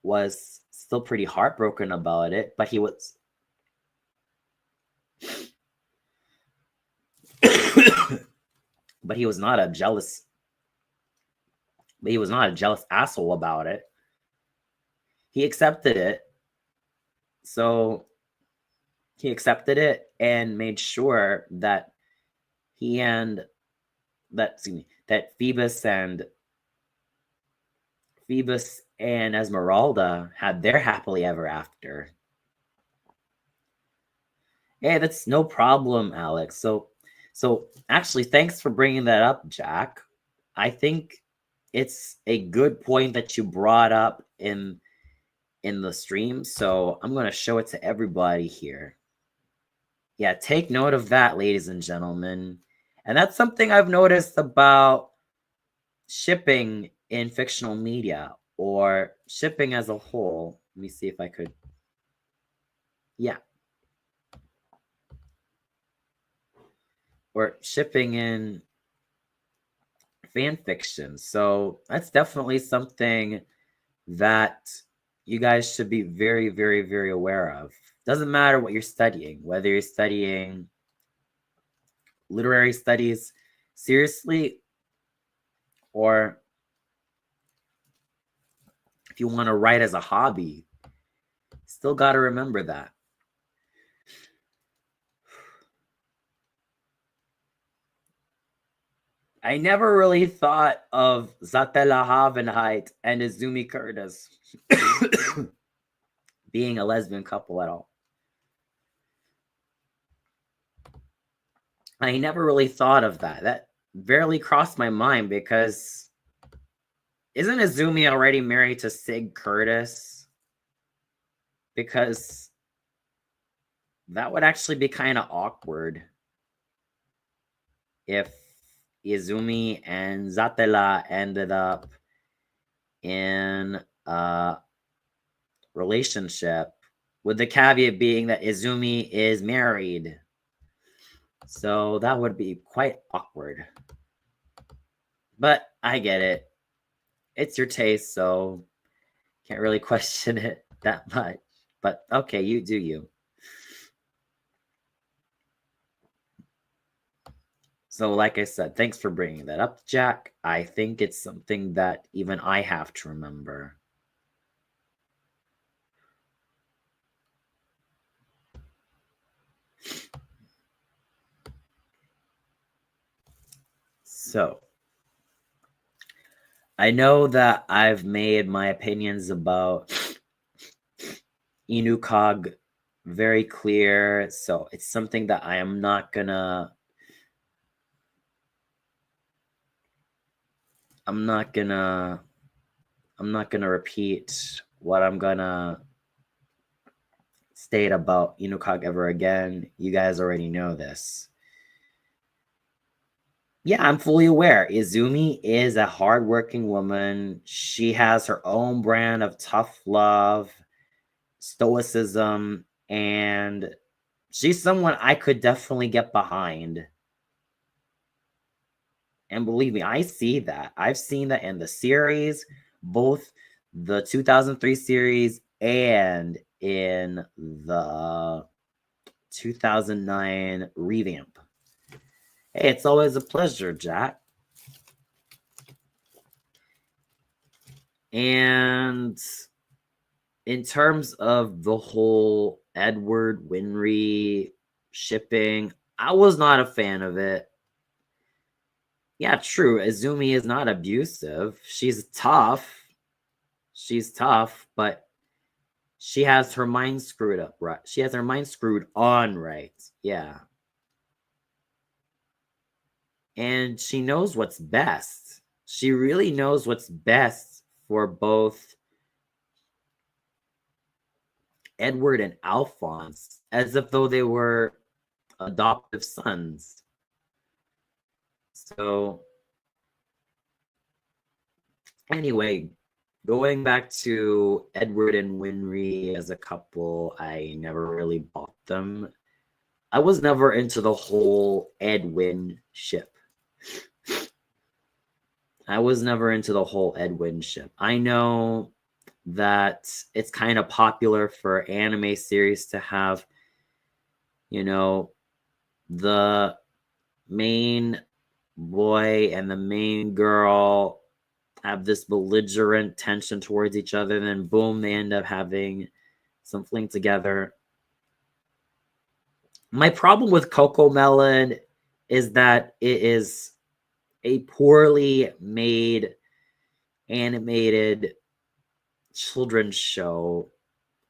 was still pretty heartbroken about it, but he was but he was not a jealous asshole about it. He accepted it. So he accepted it and made sure that he and that excuse me, that Phoebus and Esmeralda had their happily ever after. Hey, that's no problem, Alex. So actually, thanks for bringing that up, Jack. I think it's a good point that you brought up in the stream. So I'm going to show it to everybody here. Yeah, take note of that, ladies and gentlemen. And that's something I've noticed about shipping in fictional media or shipping as a whole. Let me see if I could. Yeah. Or shipping in fan fiction. So that's definitely something that you guys should be very, very, very aware of. Doesn't matter what you're studying, whether you're studying literary studies seriously or if you want to write as a hobby, still got to remember that. I never really thought of Zatella Havenheit and Izumi Curtis being a lesbian couple at all. I never really thought of that. That barely crossed my mind because isn't Izumi already married to Sig Curtis? Because that would actually be kind of awkward if Izumi and Zatella ended up in a relationship with the caveat being that Izumi is married. So that would be quite awkward. But I get it. It's your taste, so can't really question it that much. But okay, you do you. So, like I said, thanks for bringing that up, Jack. I think it's something that even I have to remember. So, I know that I've made my opinions about Inukog very clear, so it's something that I am not gonna I'm not gonna repeat what I'm gonna state about Inukog ever again. You guys already know this. Yeah, I'm fully aware. Izumi is a hardworking woman. She has her own brand of tough love, stoicism, and she's someone I could definitely get behind. And believe me, I see that. I've seen that in the series, both the 2003 series and in the 2009 revamp. Hey, it's always a pleasure, Jack. And in terms of the whole Edward Winry shipping, I was not a fan of it. Yeah, true. Izumi is not abusive. She's tough. She's tough, but she has her mind screwed up, right? She has her mind screwed on, right? Yeah. And she knows what's best. She really knows what's best for both Edward and Alphonse, as if though they were adoptive sons. So, anyway, going back to Edward and Winry as a couple, I never really bought them. I was never into the whole Edwin ship. I was never into the whole Edwin ship. I know that it's kind of popular for anime series to have, you know, the main boy and the main girl have this belligerent tension towards each other, and then boom, they end up having some fling together. My problem with Coco Melon is that it is a poorly made animated children's show.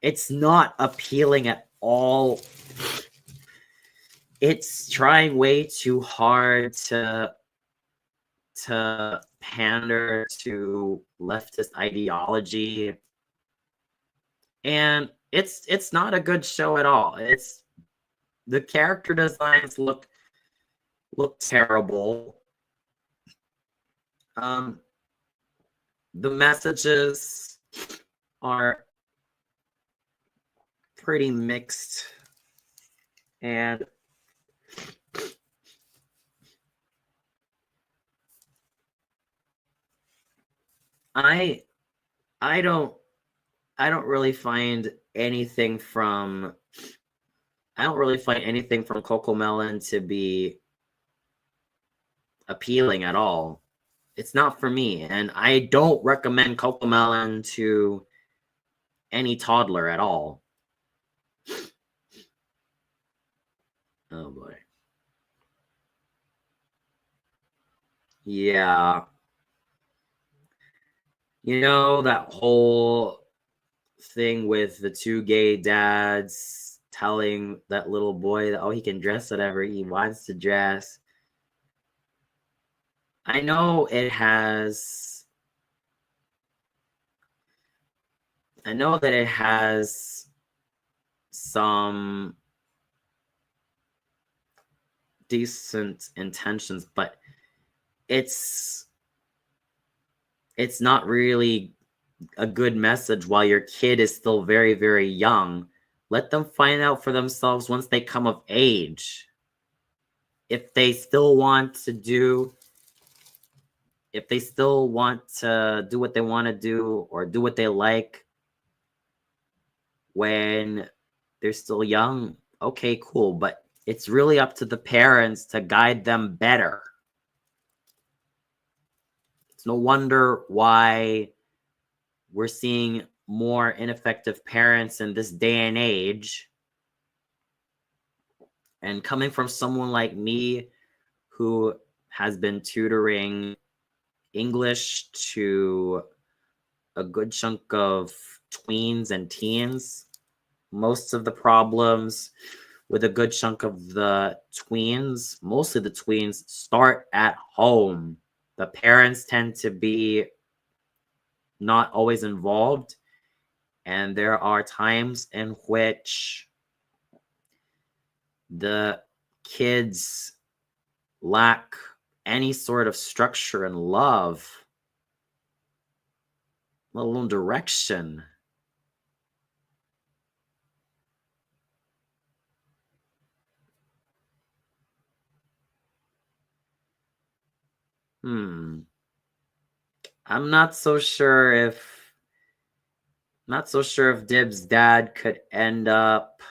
It's not appealing at all. It's trying way too hard to pander to leftist ideology, and it's not a good show at all. It's the character designs look terrible. The messages are pretty mixed, and I don't really find anything from Coco Melon to be appealing at all. It's not for me, and I don't recommend Coco Melon to any toddler at all. Oh boy. Yeah. You know, that whole thing with the two gay dads telling that little boy that, oh, he can dress whatever he wants to dress. I know it has some decent intentions, but it's not really a good message while your kid is still very, very young. Let them find out for themselves once they come of age. If they still want to do what they want to do or do what they like when they're still young, okay, cool. But it's really up to the parents to guide them better. It's no wonder why we're seeing more ineffective parents in this day and age. And coming from someone like me who has been tutoring English to a good chunk of tweens and teens, most of the problems with a good chunk of the tweens, mostly the tweens, start at home. The parents tend to be not always involved, and there are times in which the kids lack any sort of structure and love, let alone direction. I'm not so sure if Dib's dad could end up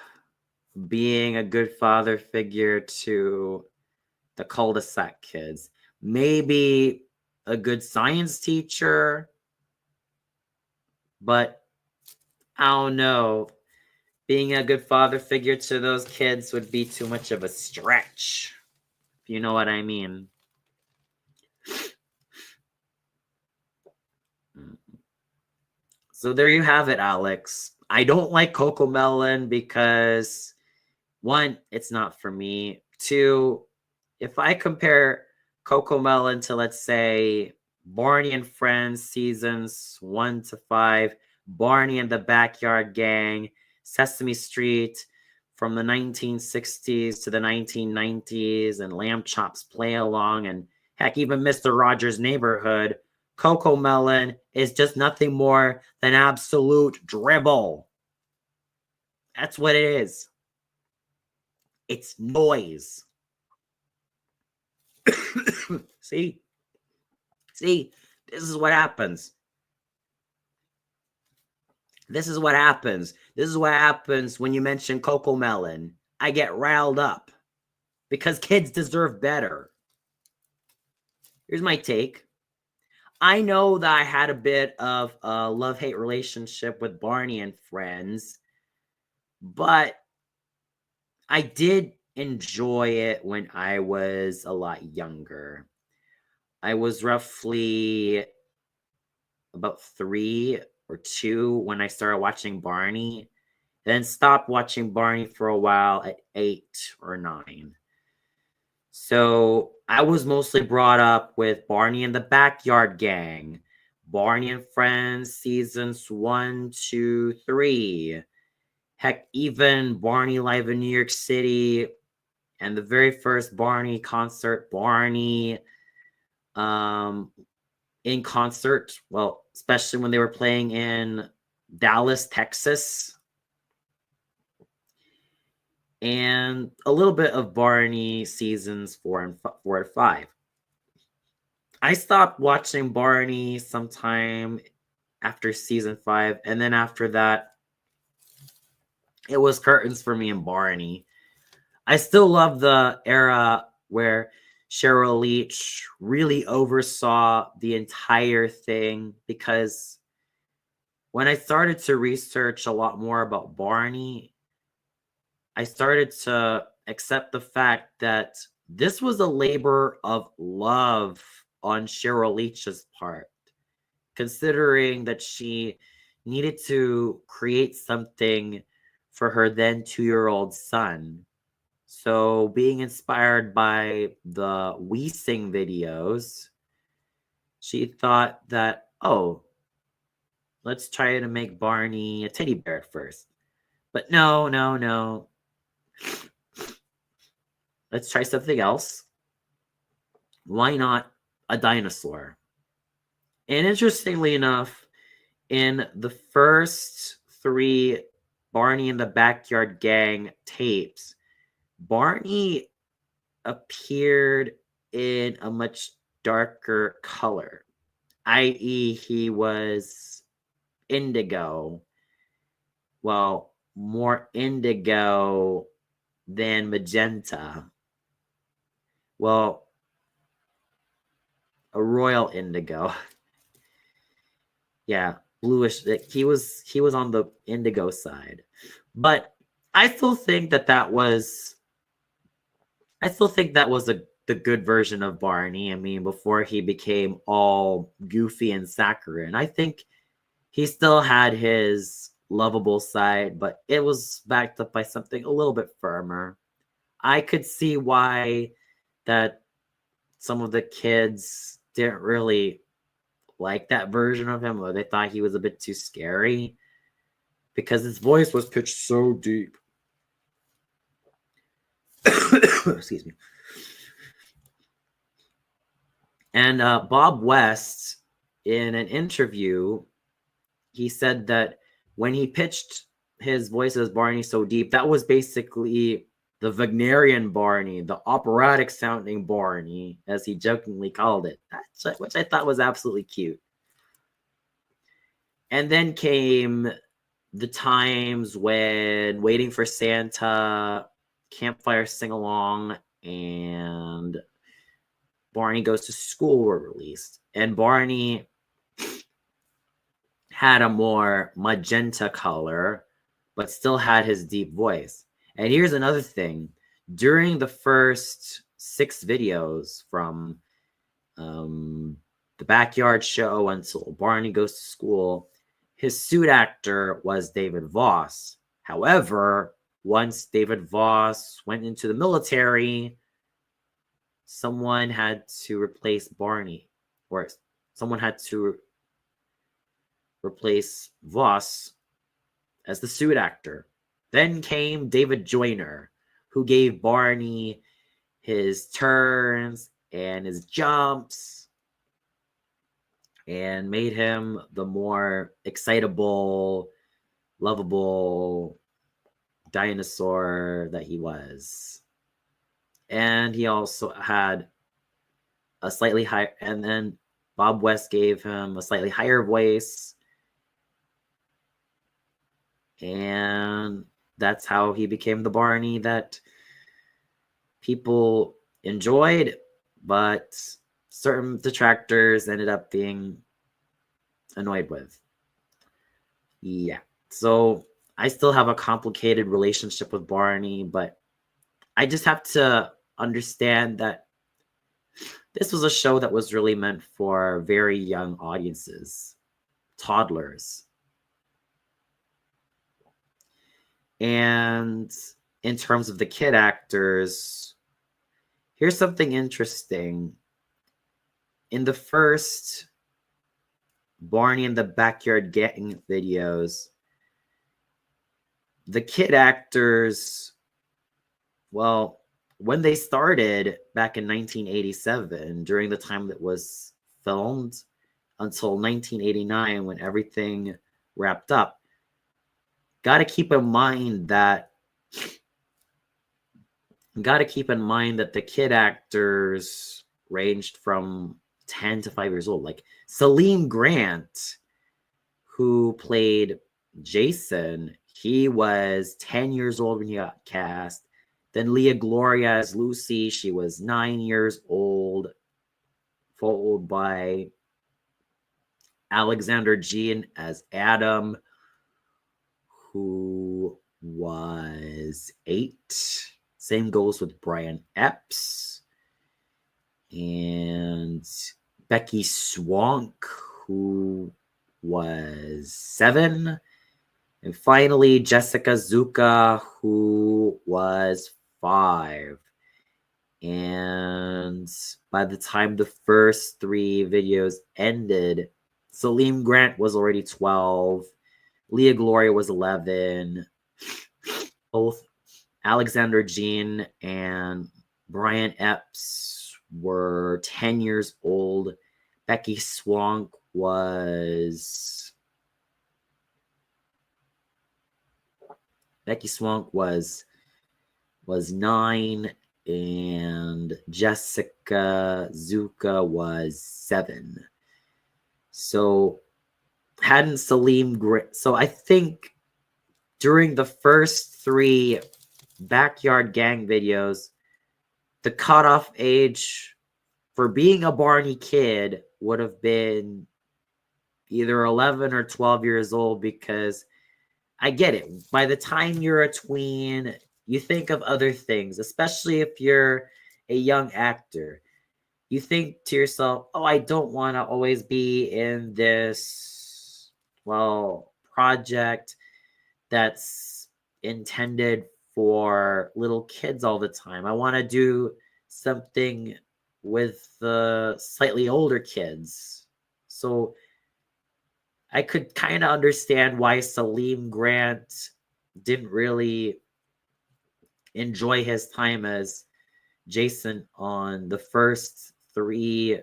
being a good father figure to the cul-de-sac kids. Maybe a good science teacher, but I don't know. Being a good father figure to those kids would be too much of a stretch, if you know what I mean. So there you have it, Alex. I don't like Cocomelon because, one, it's not for me. Two, if I compare Cocomelon to, let's say, Barney and Friends seasons 1 to 5, Barney and the Backyard Gang, Sesame Street from the 1960s to the 1990s, and Lamb Chops Play Along, and heck, even Mr. Rogers' Neighborhood, Cocomelon is just nothing more than absolute dribble. That's what it is. It's noise. See, this is what happens. This is what happens when you mention Cocomelon. I get riled up because kids deserve better. Here's my take. I know that I had a bit of a love-hate relationship with Barney and Friends, but I did enjoy it when I was a lot younger. I was roughly about 3 or 2 when I started watching Barney, then stopped watching Barney for a while at 8 or 9. So I was mostly brought up with Barney and the Backyard Gang, Barney and Friends seasons 1, 2, 3. Heck, even Barney Live in New York City and the very first Barney concert, Barney in concert, well, especially when they were playing in Dallas, Texas. And a little bit of Barney seasons 4 and 5. I stopped watching Barney sometime after season 5, and then after that, it was curtains for me and Barney. I still love the era where Cheryl Leach really oversaw the entire thing, because when I started to research a lot more about Barney, I started to accept the fact that this was a labor of love on Cheryl Leach's part, considering that she needed to create something for her then 2-year-old son. So being inspired by the We Sing videos, she thought that, oh, let's try to make Barney a teddy bear at first. But no. Let's try something else. Why not a dinosaur? And interestingly enough, in the first 3 Barney and the Backyard Gang tapes, Barney appeared in a much darker color, i.e., he was indigo. Well, more indigo than magenta. Well, a royal indigo. Yeah, bluish. He was on the indigo side, but I still think that was the good version of Barney. I mean, before he became all goofy and saccharine, I think he still had his lovable side, but it was backed up by something a little bit firmer. I could see why that some of the kids didn't really like that version of him, or they thought he was a bit too scary because his voice was pitched so deep. Excuse me. And Bob West, in an interview, he said that when he pitched his voice as Barney so deep, that was basically the Wagnerian Barney, the operatic sounding Barney, as he jokingly called it, which I thought was absolutely cute. And then came the times when Waiting for Santa, Campfire Sing Along, and Barney Goes to School were released. And Barney had a more magenta color, but still had his deep voice. And here's another thing. During the first 6 videos from the Backyard Show until Barney Goes to School, his suit actor was David Voss. However, once David Voss went into the military, someone had to replace Barney, or someone had to replace Voss as the suit actor. Then came David Joyner, who gave Barney his turns and his jumps and made him the more excitable, lovable dinosaur that he was. And he also had a slightly higher, and then Bob West gave him a slightly higher voice. And that's how he became the Barney that people enjoyed, but certain detractors ended up being annoyed with. Yeah. So I still have a complicated relationship with Barney, but I just have to understand that this was a show that was really meant for very young audiences, toddlers. And in terms of the kid actors, here's something interesting. In the first Barney and the Backyard Gang videos, the kid actors, well, when they started back in 1987, during the time that was filmed until 1989 when everything wrapped up, got to keep in mind that the kid actors ranged from 10 to 5 years old. Like Salim Grant, who played Jason, he was 10 years old when he got cast. Then Leah Gloria as Lucy, she was 9 years old, followed by Alexander Jean as Adam, who was 8. Same goes with Brian Epps. And Becky Swank, who was 7. And finally, Jessica Zuka, who was 5. And by the time the first 3 videos ended, Salim Grant was already 12. Leah Gloria was 11. Both Alexander Jean and Brian Epps were 10 years old. Becky Swank was Becky Swank was 9, and Jessica Zuka was 7. So hadn't Salim Grant. So I think during the first 3 Backyard Gang videos, the cutoff age for being a Barney kid would have been either 11 or 12 years old, because I get it. By the time you're a tween, you think of other things, especially if you're a young actor. You think to yourself, oh, I don't want to always be in this, well, project that's intended for little kids all the time. I want to do something with the slightly older kids. So I could kind of understand why Salim Grant didn't really enjoy his time as Jason on the first 3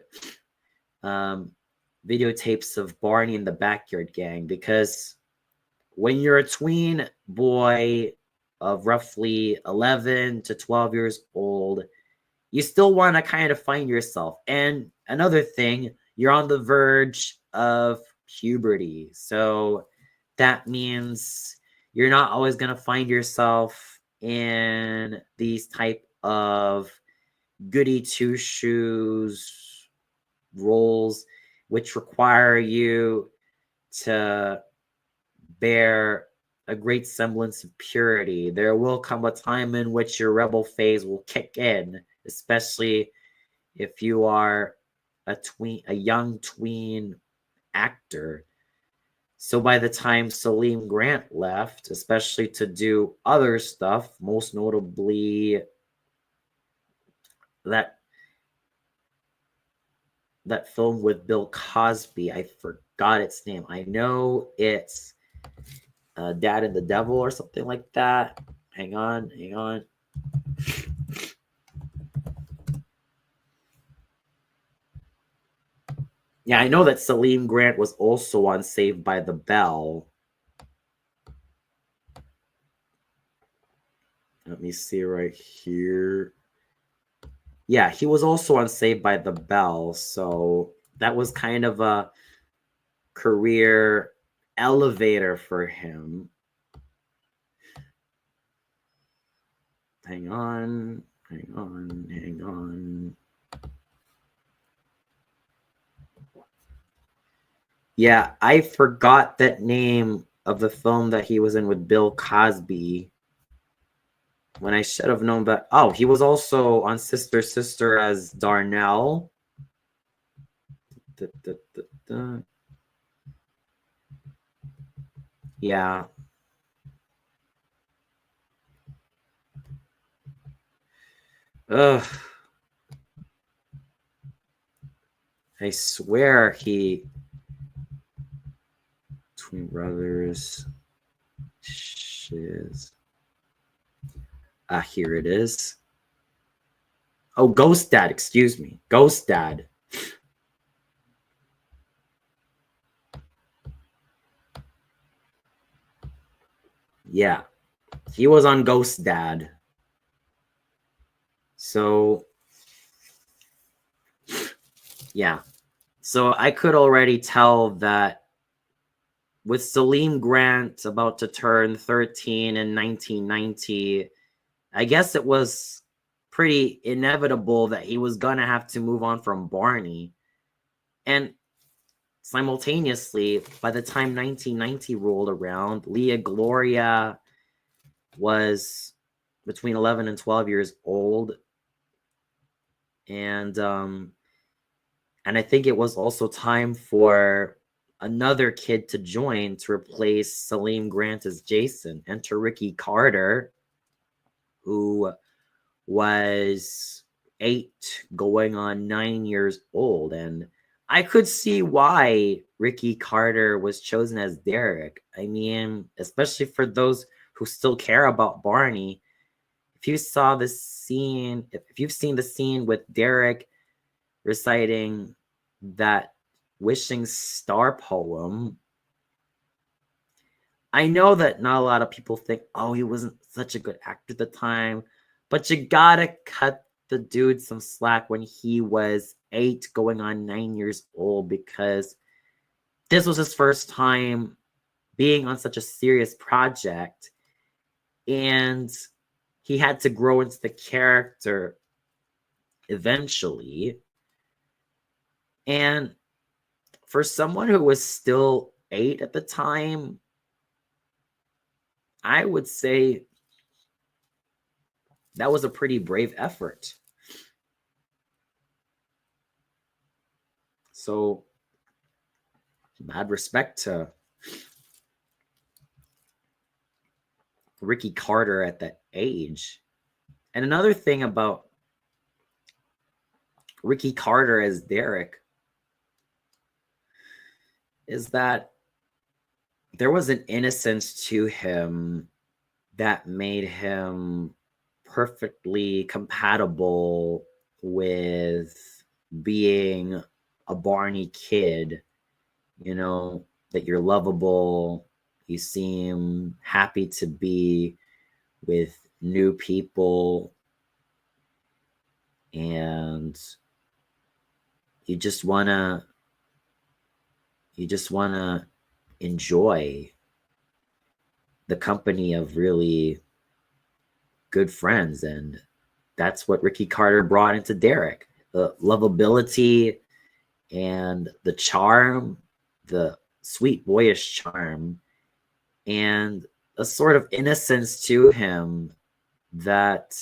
videotapes of Barney and the Backyard Gang, because when you're a tween boy of roughly 11 to 12 years old, you still want to kind of find yourself. And another thing, you're on the verge of puberty. So that means you're not always going to find yourself in these type of goody two shoes roles, which require you to bear a great semblance of purity. There will come a time in which your rebel phase will kick in, especially if you are a young tween actor. So by the time Salim Grant left, especially to do other stuff, most notably that film with Bill Cosby, I forgot its name. I know it's Dad and the Devil or something like that. Hang on. Yeah, I know that Salim Grant was also on Saved by the Bell. Let me see right here. Yeah, he was also on Saved by the Bell. So that was kind of a career elevator for him. Hang on. Yeah, I forgot that name of the film that he was in with Bill Cosby, when I should have known. But oh, he was also on Sister Sister as Darnell. Yeah. Ugh. I swear he... Twin Brothers. Shiz. Here it is. Oh, Ghost Dad, excuse me. Ghost Dad. Yeah. He was on Ghost Dad. So, yeah. So I could already tell that with Salim Grant about to turn 13 in 1990, I guess it was pretty inevitable that he was going to have to move on from Barney. And simultaneously, by the time 1990 rolled around, Leah Gloria was between 11 and 12 years old. And I think it was also time for another kid to join to replace Salim Grant as Jason. Enter Ricky Carter, who was 8 going on 9 years old. And I could see why Ricky Carter was chosen as Derek. I mean, especially for those who still care about Barney. If you saw the scene, if you've seen the scene with Derek reciting that wishing star poem, I know that not a lot of people think, oh, he wasn't such a good actor at the time, but you gotta cut the dude some slack when he was 8 going on 9 years old, because this was his first time being on such a serious project, and he had to grow into the character eventually. And for someone who was still 8 at the time, I would say that was a pretty brave effort. So, mad respect to Ricky Carter at that age. And another thing about Ricky Carter as Derek is that there was an innocence to him that made him perfectly compatible with being a Barney kid, you know, that you're lovable, you seem happy to be with new people, and you just want to enjoy the company of really good friends. And that's what Ricky Carter brought into Derek: the lovability and the charm, the sweet boyish charm, and a sort of innocence to him that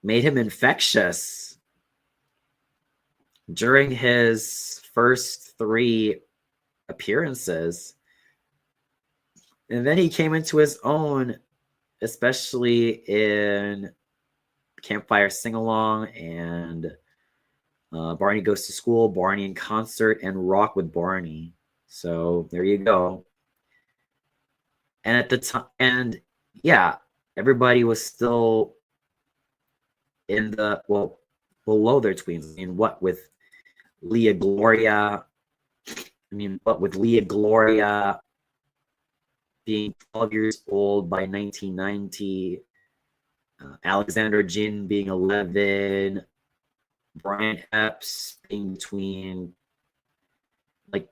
made him infectious. During his first 3 appearances, and then he came into his own, especially in Campfire Sing-Along and Barney Goes to School, Barney in Concert, and Rock with Barney. So there you go. And at the time, and yeah, everybody was still in the, well, below their tweens. I mean, what with Leah Gloria? With Leah Gloria being 12 years old by 1990, Alexander Jin being 11, Brian Epps being between, like,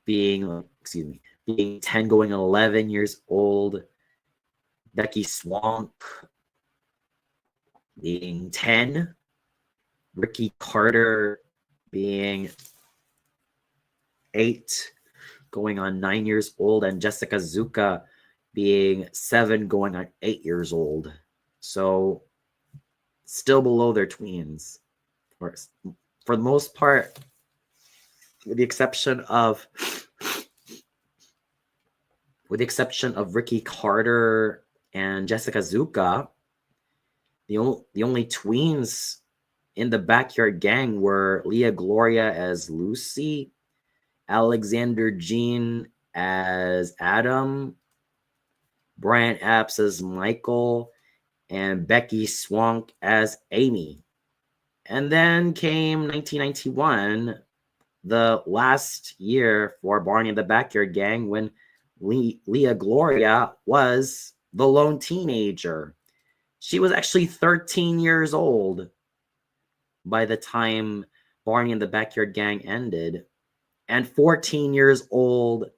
being 10 going 11 years old, Becky Swank being 10, Ricky Carter being 8 going on 9 years old, and Jessica Zuka being 7 going on 8 years old. So still below their tweens, for the most part, with the exception of Ricky Carter and Jessica Zuka. The only tweens in the Backyard Gang were Leah Gloria as Lucy, Alexander Jean as Adam, Brian Epps as Michael, and Becky Swank as Amy. And then came 1991, the last year for Barney and the Backyard Gang, when Leah Gloria was the lone teenager. She was actually 13 years old by the time Barney and the Backyard Gang ended, and 14 years old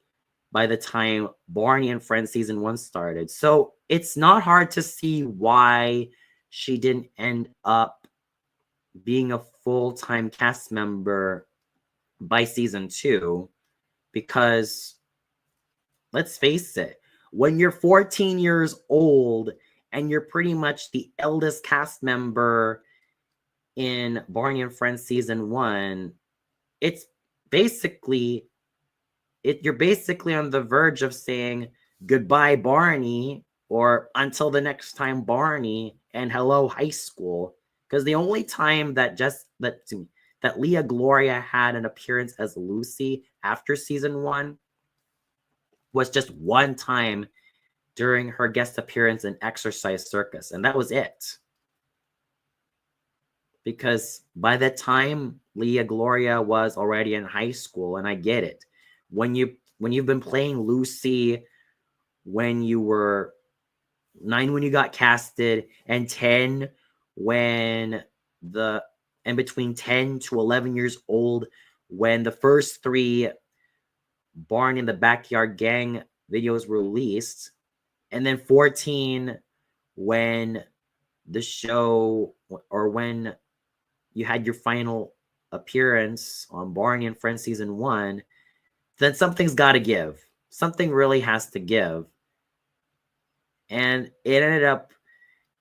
by the time Barney and Friends season 1 started. So it's not hard to see why she didn't end up being a full-time cast member by season 2, because let's face it, when you're 14 years old and you're pretty much the eldest cast member in Barney and Friends season 1, it's basically, you're basically on the verge of saying goodbye, Barney, or until the next time, Barney, and hello, high school. Because the only time that Leah Gloria had an appearance as Lucy after season 1 was just one time during her guest appearance in Exercise Circus, and that was it. Because by that time, Leah Gloria was already in high school, and I get it. When you when you've been playing Lucy when you were 9 when you got casted, and 10 when and between 10 to 11 years old when the first 3 Barn in the Backyard Gang videos were released, and then 14 when the show, or when you had your final appearance on Barney and Friends season 1, then something's got to give. Something really has to give. And it ended up,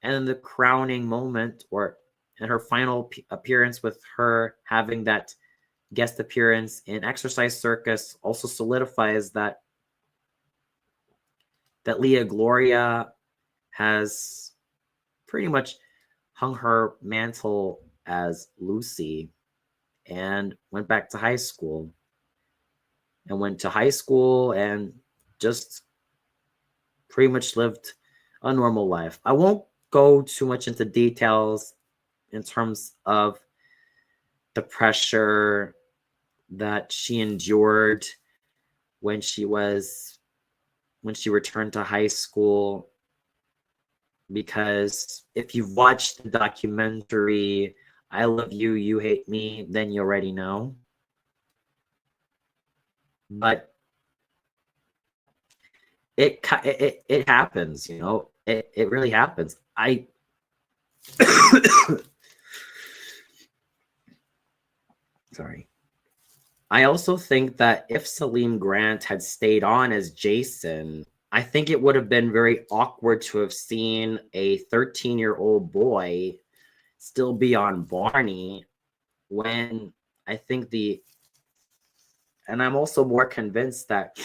and the crowning moment, and her final appearance with her having that guest appearance in Exercise Circus also solidifies that Leah Gloria has pretty much hung her mantle as Lucy and went back to high school. And went to high school and just pretty much lived a normal life. I won't go too much into details in terms of the pressure that she endured when she returned to high school, because if you've watched the documentary I Love You, You Hate Me, then you already know. But it happens, you know. It really happens. Sorry. I also think that if Salim Grant had stayed on as Jason, I think it would have been very awkward to have seen a 13-year-old boy still be on Barney, when I think and I'm also more convinced that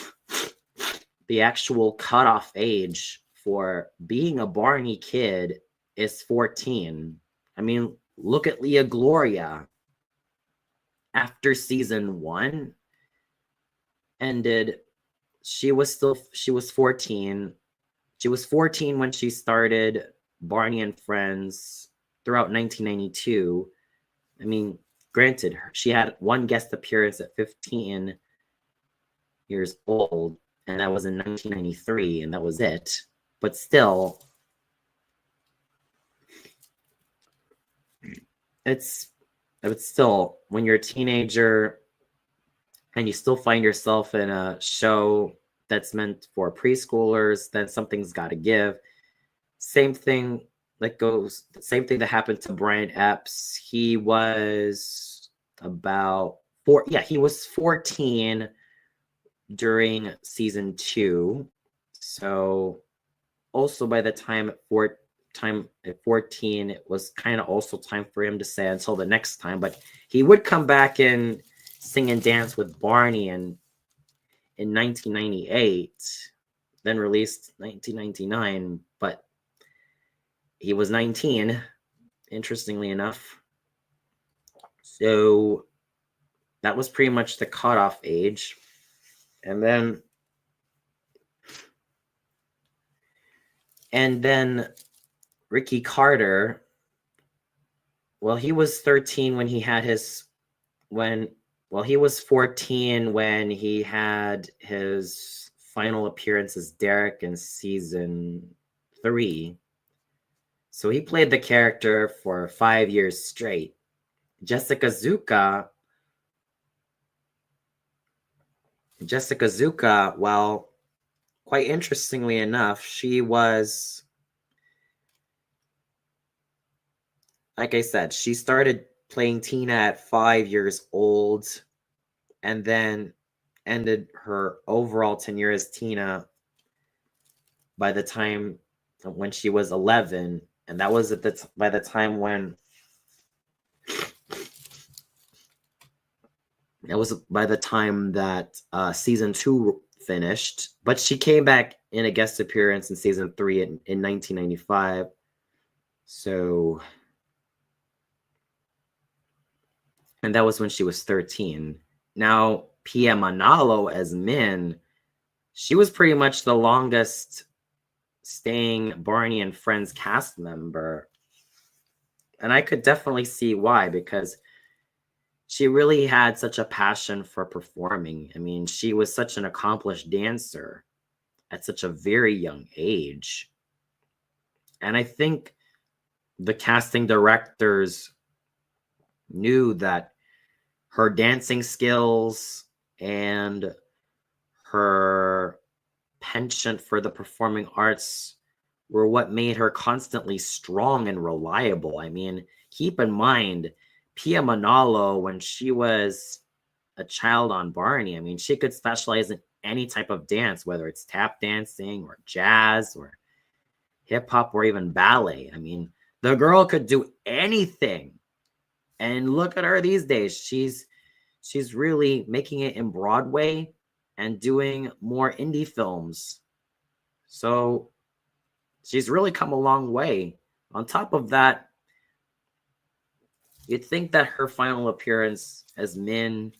the actual cutoff age for being a Barney kid is 14. I mean, look at Leah Gloria. After season 1 ended, she was 14. She was 14 when she started Barney and Friends throughout 1992. I mean, granted, she had one guest appearance at 15 years old, and that was in 1993, and that was it. But still, it's still, when you're a teenager and you still find yourself in a show that's meant for preschoolers, then something's got to give. Same thing that happened to Brian Epps. He was he was 14 during season 2. So also by the time at 14, it was kind of also time for him to say until the next time. But he would come back and sing and dance with Barney in 1998, then released 1999. But he was 19, interestingly enough. So that was pretty much the cutoff age. And then Ricky Carter, well, he was 13 when he had he was 14 when he had his final appearance as Derek in season 3. So he played the character for 5 years straight. Jessica Zuka, well, quite interestingly enough, she was, like I said, she started playing Tina at 5 years old, and then ended her overall tenure as Tina by the time when she was 11. And that was by the time when that season 2 finished. But she came back in a guest appearance in season 3 in 1995. So, and that was when she was 13. Now, Pia Manalo as Min, she was pretty much the longest staying Barney and Friends cast member. And I could definitely see why, because she really had such a passion for performing. I mean, she was such an accomplished dancer at such a very young age. And I think the casting directors knew that her dancing skills and her penchant for the performing arts were what made her constantly strong and reliable. I mean, keep in mind, Pia Manalo, when she was a child on Barney, I mean, she could specialize in any type of dance, whether it's tap dancing or jazz or hip hop or even ballet. I mean, the girl could do anything. And look at her these days. She's really making it in Broadway and doing more indie films. So she's really come a long way. On top of that, you'd think that her final appearance as Min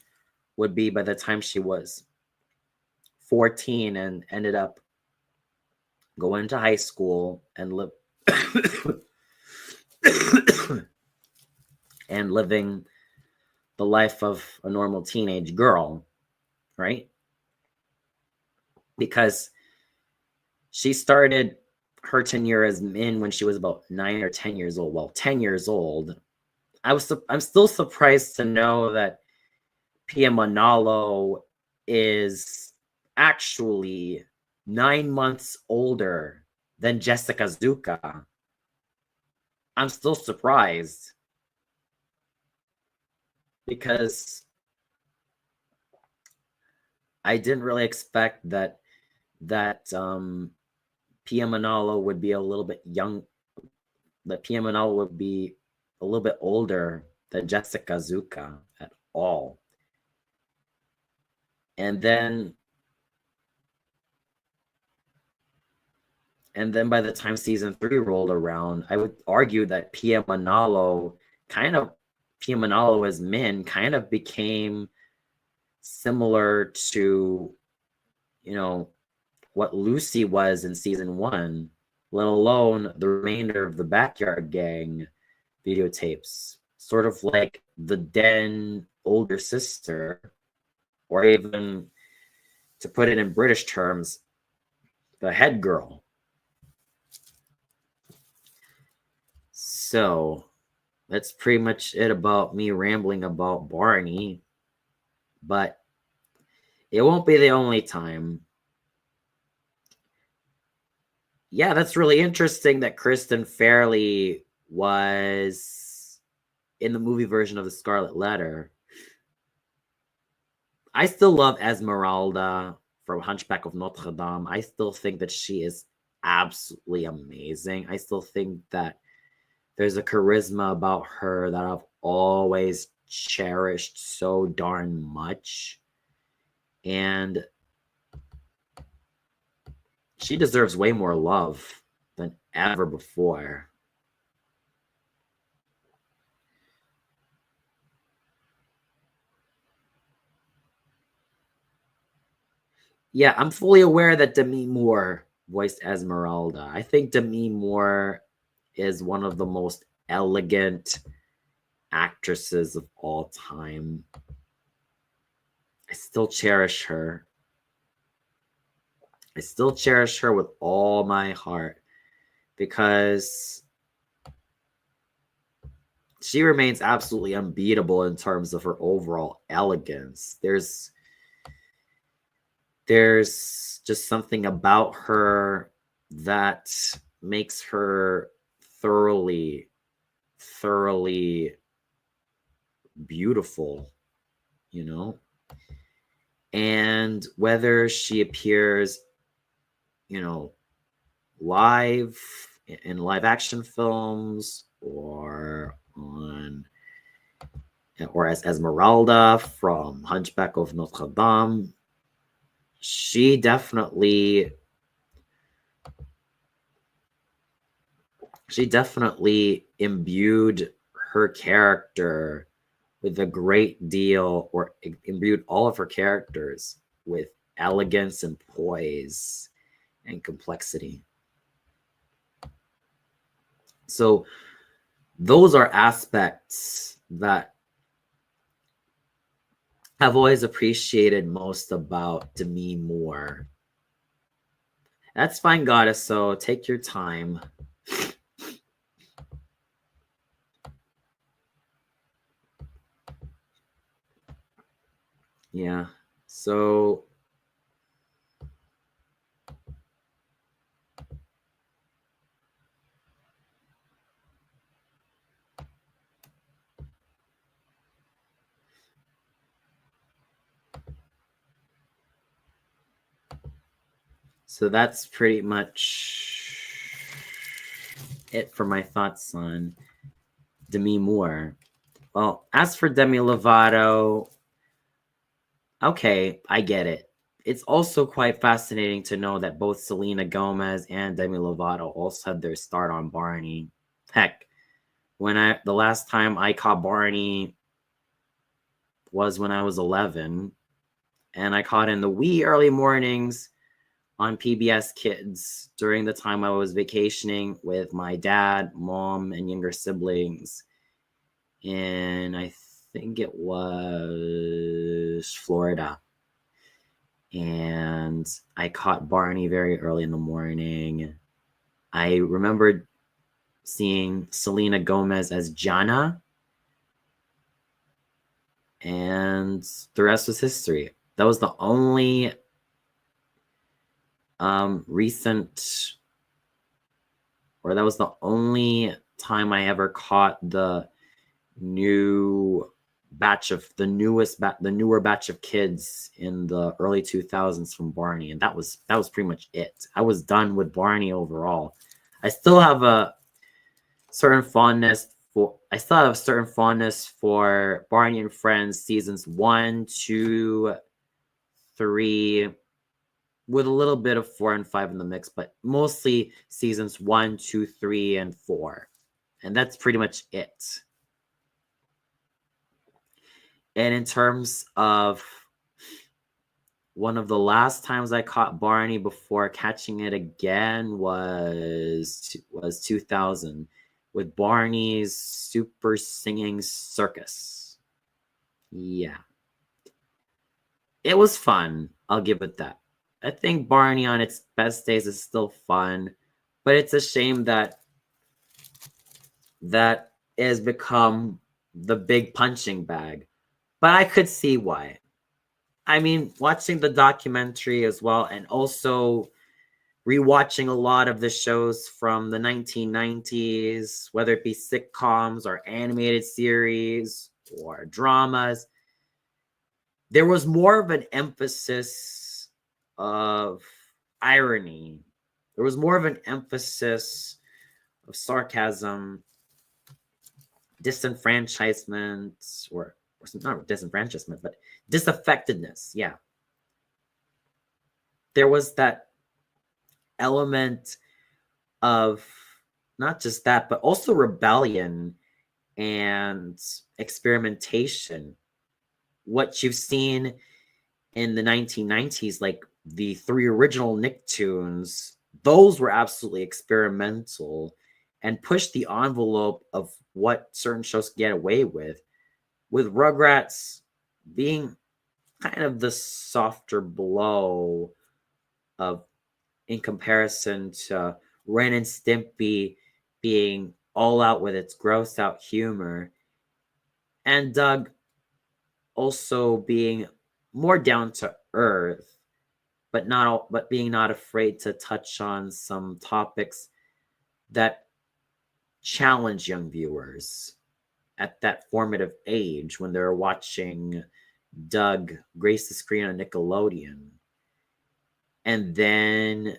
would be by the time she was 14 and ended up going to high school and and living the life of a normal teenage girl, right? Because she started her tenure as Min when she was about 9 or 10 years old. Well, 10 years old. I'm still surprised to know that Pia Manalo is actually 9 months older than Jessica Zuka. I'm still surprised because I didn't really expect that Pia Manalo would be a little bit young, that Pia Manalo would be a little bit older than Jessica Zuka at all. And then by the time season 3 rolled around, I would argue that Pia Manalo as Min kind of became similar to, what Lucy was in season 1, let alone the remainder of the Backyard Gang videotapes. Sort of like the Den older sister, or even, to put it in British terms, the head girl. So that's pretty much it about me rambling about Barney. But it won't be the only time. Yeah, that's really interesting that Kristen Fairley was in the movie version of The Scarlet Letter. I still love Esmeralda from Hunchback of Notre Dame. I still think that she is absolutely amazing. I still think that there's a charisma about her that I've always cherished so darn much. And she deserves way more love than ever before. Yeah, I'm fully aware that Demi Moore voiced Esmeralda. I think Demi Moore is one of the most elegant actresses of all time. I still cherish her. I still cherish her with all my heart because she remains absolutely unbeatable in terms of her overall elegance. There's just something about her that makes her thoroughly beautiful, and whether she appears, live in live action films or as Esmeralda from Hunchback of Notre Dame, she definitely imbued her character with a great deal, or imbued all of her characters with elegance and poise and complexity. So those are aspects that have always appreciated most about Demi Moore. That's fine, Goddess, so take your time. Yeah, so that's pretty much it for my thoughts on Demi Moore. Well, as for Demi Lovato, okay, I get it. It's also quite fascinating to know that both Selena Gomez and Demi Lovato also had their start on Barney. Heck, the last time I caught Barney was when I was 11, and I caught in the wee early mornings on PBS Kids during the time I was vacationing with my dad, mom, and younger siblings. And I think it was Florida. And I caught Barney very early in the morning. I remembered seeing Selena Gomez as Jana, and the rest was history. That was the only recent, or that was the only time I ever caught the newer batch of kids in the early 2000s from Barney, and that was pretty much it. I was done with Barney overall. I still have a certain fondness for Barney and Friends seasons 1, 2, 3, with a little bit of 4 and 5 in the mix, but mostly seasons 1, 2, 3, and 4. And that's pretty much it. And in terms of one of the last times I caught Barney before catching it again was 2000 with Barney's Super Singing Circus. Yeah. It was fun. I'll give it that. I think Barney on its best days is still fun, but it's a shame that has become the big punching bag. But I could see why. I mean, watching the documentary as well, and also rewatching a lot of the shows from the 1990s, whether it be sitcoms or animated series or dramas, there was more of an emphasis of irony. There was more of an emphasis of sarcasm, disenfranchisement, or not disenfranchisement, but disaffectedness. Yeah. There was that element of not just that, but also rebellion and experimentation. What you've seen in the 1990s, like the 3 original Nicktoons, those were absolutely experimental and pushed the envelope of what certain shows could get away with Rugrats being kind of the softer blow of in comparison to Ren and Stimpy being all out with its gross out humor, and Doug also being more down to earth, but being not afraid to touch on some topics that challenge young viewers at that formative age when they're watching Doug grace the screen on Nickelodeon. And then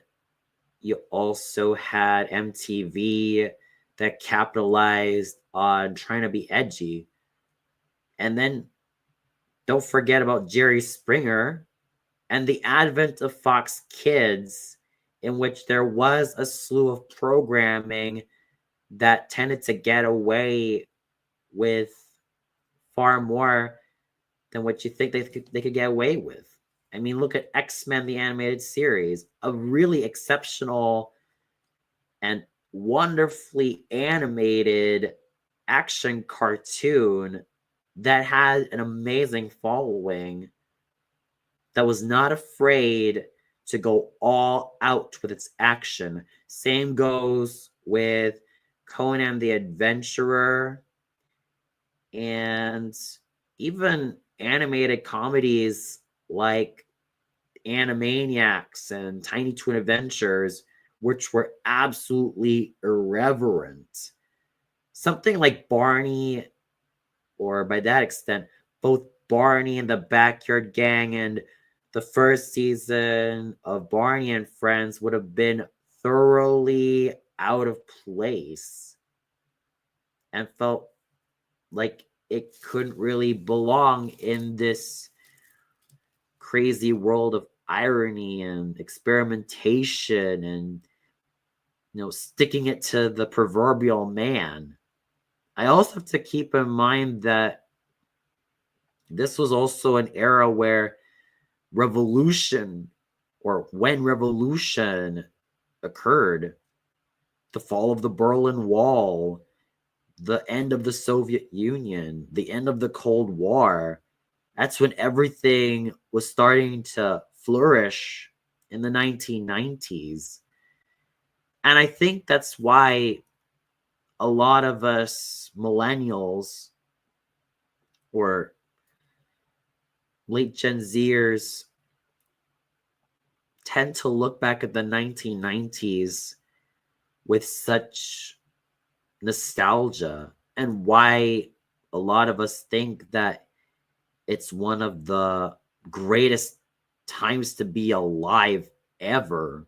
you also had MTV that capitalized on trying to be edgy. And then don't forget about Jerry Springer and the advent of Fox Kids, in which there was a slew of programming that tended to get away with far more than what you think they could get away with. I mean, look at X-Men, the animated series, a really exceptional and wonderfully animated action cartoon that had an amazing following, that was not afraid to go all out with its action. Same goes with Conan the Adventurer, and even animated comedies like Animaniacs and Tiny Toon Adventures, which were absolutely irreverent. Something like Barney, or by that extent, both Barney and the Backyard Gang and the first season of Barney and Friends would have been thoroughly out of place and felt like it couldn't really belong in this crazy world of irony and experimentation and sticking it to the proverbial man. I also have to keep in mind that this was also an era where revolution, or when revolution occurred, the fall of the Berlin Wall, the end of the Soviet Union, the end of the Cold War, that's when everything was starting to flourish in the 1990s. And I think that's why a lot of us millennials or late Gen Zers tend to look back at the 1990s with such nostalgia, and why a lot of us think that it's one of the greatest times to be alive ever,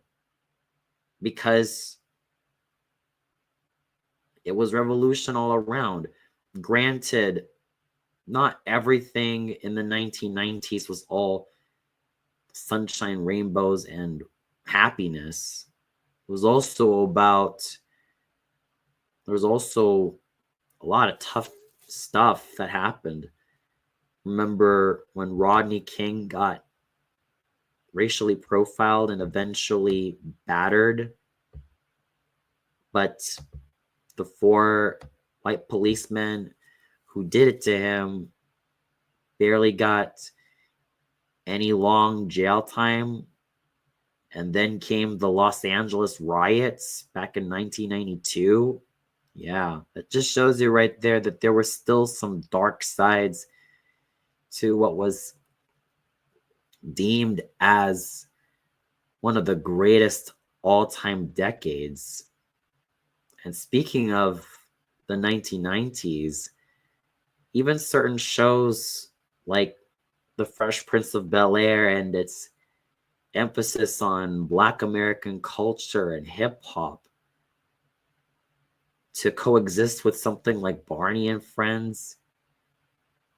because it was revolution all around. Granted, not everything in the 1990s was all sunshine, rainbows, and happiness. It was also there was also a lot of tough stuff that happened. Remember when Rodney King got racially profiled and eventually battered, but the 4 white policemen who did it to him barely got any long jail time. And then came the Los Angeles riots back in 1992. Yeah, it just shows you right there that there were still some dark sides to what was deemed as one of the greatest all-time decades. And speaking of the 1990s, even certain shows like The Fresh Prince of Bel-Air and its emphasis on Black American culture and hip hop to coexist with something like Barney and Friends,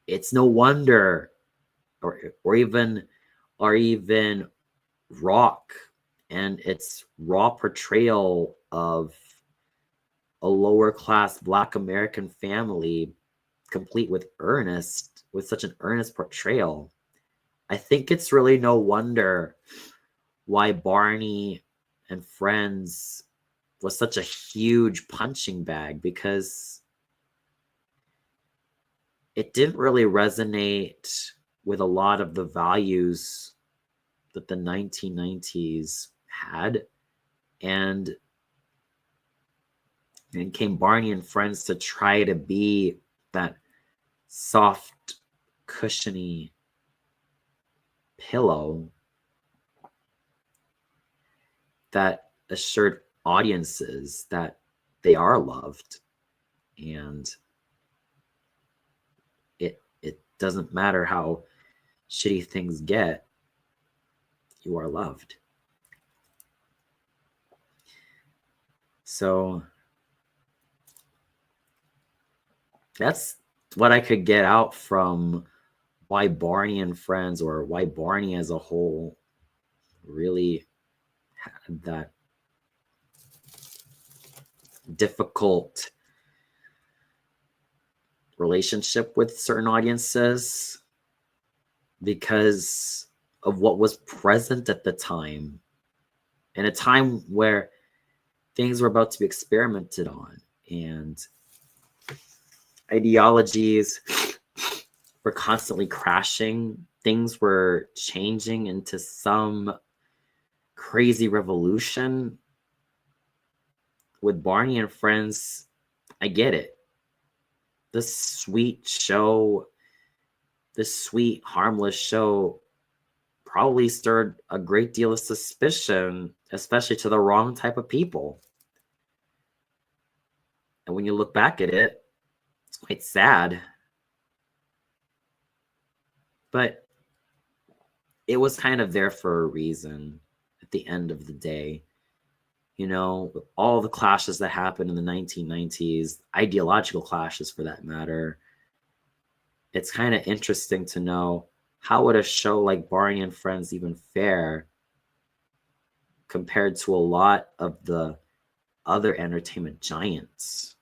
it's no wonder, or even Rock and its raw portrayal of a lower class Black American family, complete with such an earnest portrayal. I think it's really no wonder why Barney and Friends was such a huge punching bag, because it didn't really resonate with a lot of the values that the 1990s had. And came Barney and Friends to try to be that soft, cushiony pillow that assured audiences that they are loved, and it doesn't matter how shitty things get, you are loved. So that's what I could get out from why Barney and Friends, or why Barney as a whole, really had that difficult relationship with certain audiences because of what was present at the time, in a time where things were about to be experimented on, and ideologies were constantly crashing. Things were changing into some crazy revolution. With Barney and Friends, I get it. This sweet show, this sweet, harmless show probably stirred a great deal of suspicion, especially to the wrong type of people. And when you look back at it, it's quite sad. But it was kind of there for a reason at the end of the day. You know, with all the clashes that happened in the 1990s, ideological clashes for that matter, it's kind of interesting to know how would a show like Barney and Friends even fare compared to a lot of the other entertainment giants.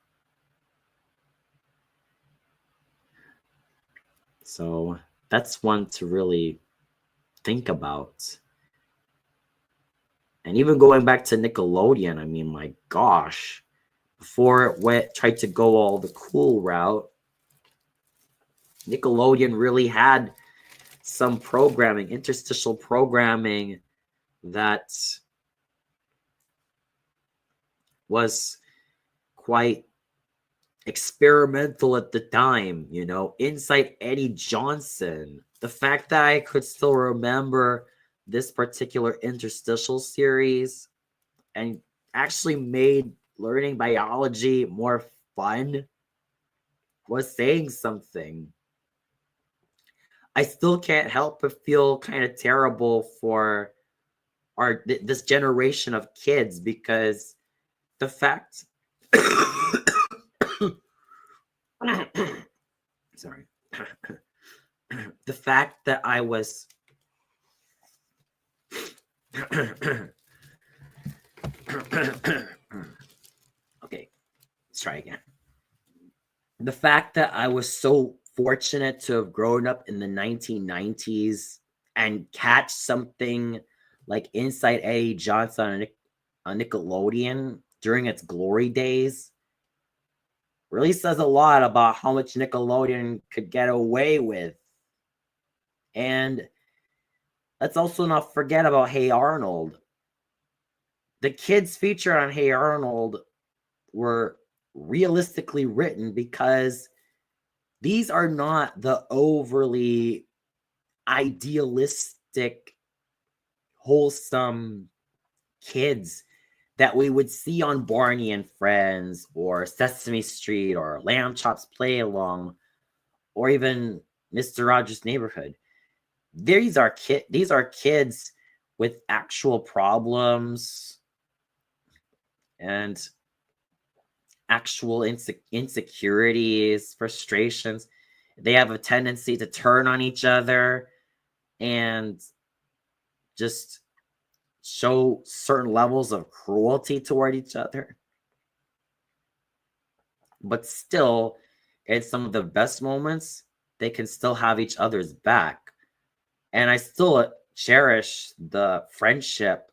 So that's one to really think about. And even going back to Nickelodeon, I mean, my gosh, before it tried to go all the cool route, Nickelodeon really had some programming, interstitial programming that was quite experimental at the time. You know, Inside Eddie Johnson. The fact that I could still remember this particular interstitial series and actually made learning biology more fun was saying something. I still can't help but feel kind of terrible for this generation of kids, because the fact sorry the fact that I was okay, let's try again. The fact that I was so fortunate to have grown up in the 1990s and catch something like Inside Eddie Johnson on Nickelodeon during its glory days really says a lot about how much Nickelodeon could get away with. And let's also not forget about Hey Arnold. The kids featured on Hey Arnold were realistically written because these are not the overly idealistic, wholesome kids that we would see on Barney and Friends or Sesame Street or Lamb Chop's Play Along or even Mr. Rogers' Neighborhood. These are kids with actual problems and actual insecurities, frustrations. They have a tendency to turn on each other and just show certain levels of cruelty toward each other. But still, in some of the best moments, they can still have each other's back. And I still cherish the friendship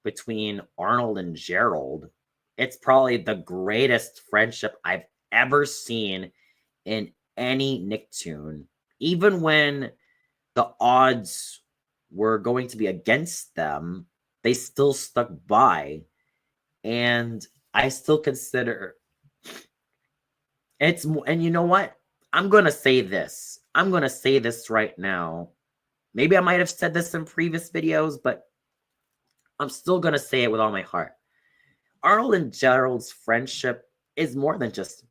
between Arnold and Gerald. It's probably the greatest friendship I've ever seen in any Nicktoon. Even when the odds were going to be against them, they still stuck by. And I still consider and you know what? I'm going to say this. I'm going to say this right now. Maybe I might have said this in previous videos, but I'm still going to say it with all my heart. Arnold and Gerald's friendship is more than just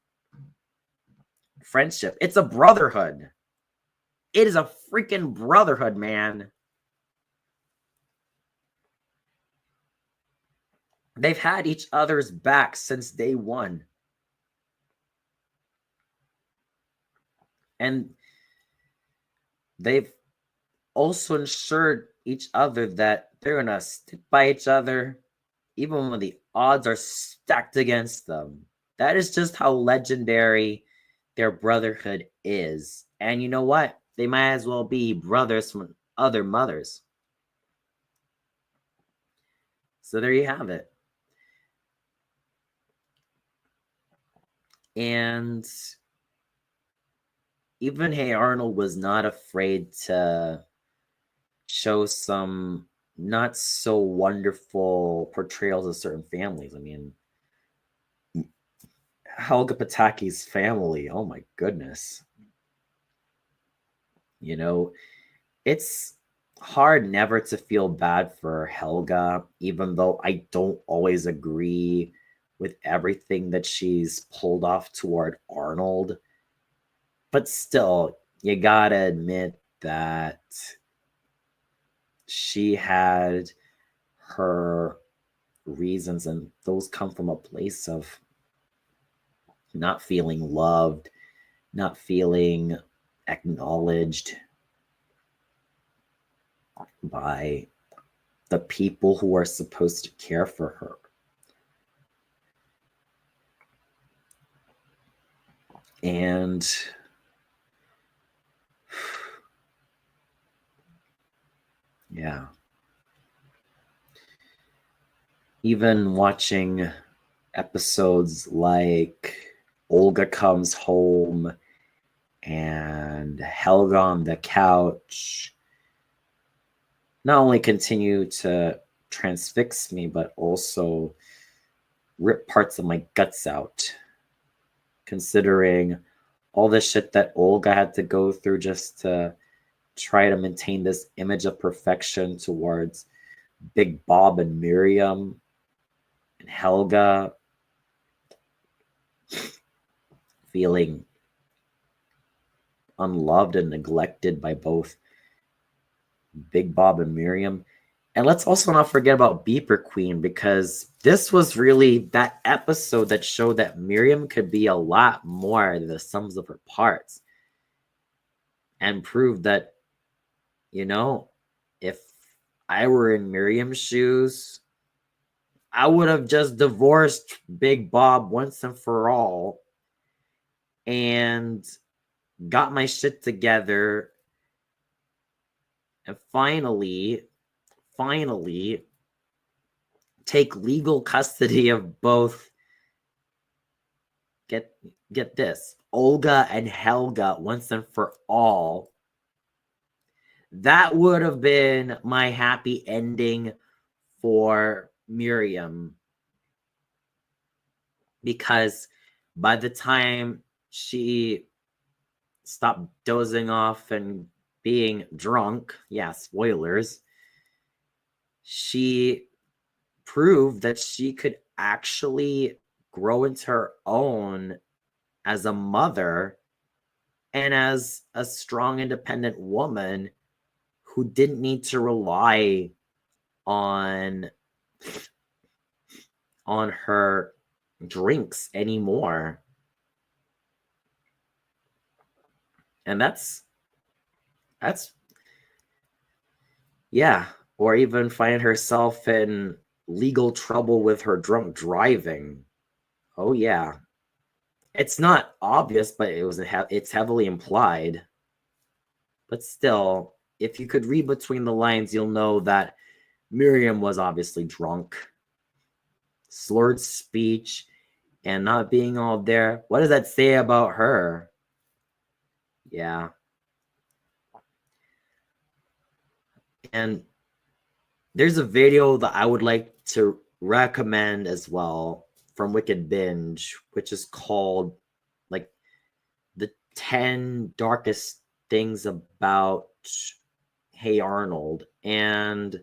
friendship. It's a brotherhood. It is a freaking brotherhood, man. They've had each other's back since day one. And they've also ensured each other that they're going to stick by each other even when the odds are stacked against them. That is just how legendary their brotherhood is. And you know what? They might as well be brothers from other mothers. So there you have it. And even Hey Arnold was not afraid to show some not so wonderful portrayals of certain families. I mean, Helga Pataki's family, oh my goodness. You know, it's hard never to feel bad for Helga, even though I don't always agree with everything that she's pulled off toward Arnold. But still, you gotta admit that she had her reasons, and those come from a place of not feeling loved, not feeling acknowledged by the people who are supposed to care for her. And yeah, even watching episodes like Olga Comes Home and Helga on the Couch not only continue to transfix me, but also rip parts of my guts out, considering all the shit that Olga had to go through just to try to maintain this image of perfection towards Big Bob and Miriam and Helga, feeling unloved and neglected by both Big Bob and Miriam. And let's also not forget about Beeper Queen, because this was really that episode that showed that Miriam could be a lot more than the sums of her parts, and proved that, you know, if I were in Miriam's shoes, I would have just divorced Big Bob once and for all and got my shit together and finally take legal custody of both, get this, Olga and Helga once and for all. That would have been my happy ending for Miriam, because by the time she stopped dozing off and being drunk, yeah, spoilers, she proved that she could actually grow into her own as a mother and as a strong, independent woman who didn't need to rely on her drinks anymore. And that's yeah, or even find herself in legal trouble with her drunk driving. Oh yeah. It's not obvious, but it's heavily implied. But still, if you could read between the lines, you'll know that Miriam was obviously drunk. Slurred speech and not being all there. What does that say about her? Yeah. And there's a video that I would like to recommend as well from Wicked Binge, which is called like the 10 darkest things about Hey Arnold. And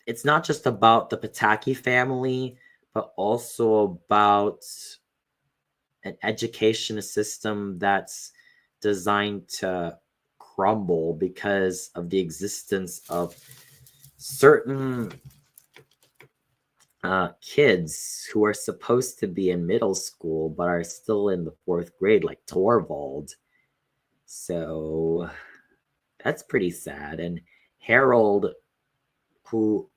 it's not just about the Pataki family, but also about an education system that's designed to crumble because of the existence of certain kids who are supposed to be in middle school but are still in the 4th grade, like Torvald. So that's pretty sad. And Harold, who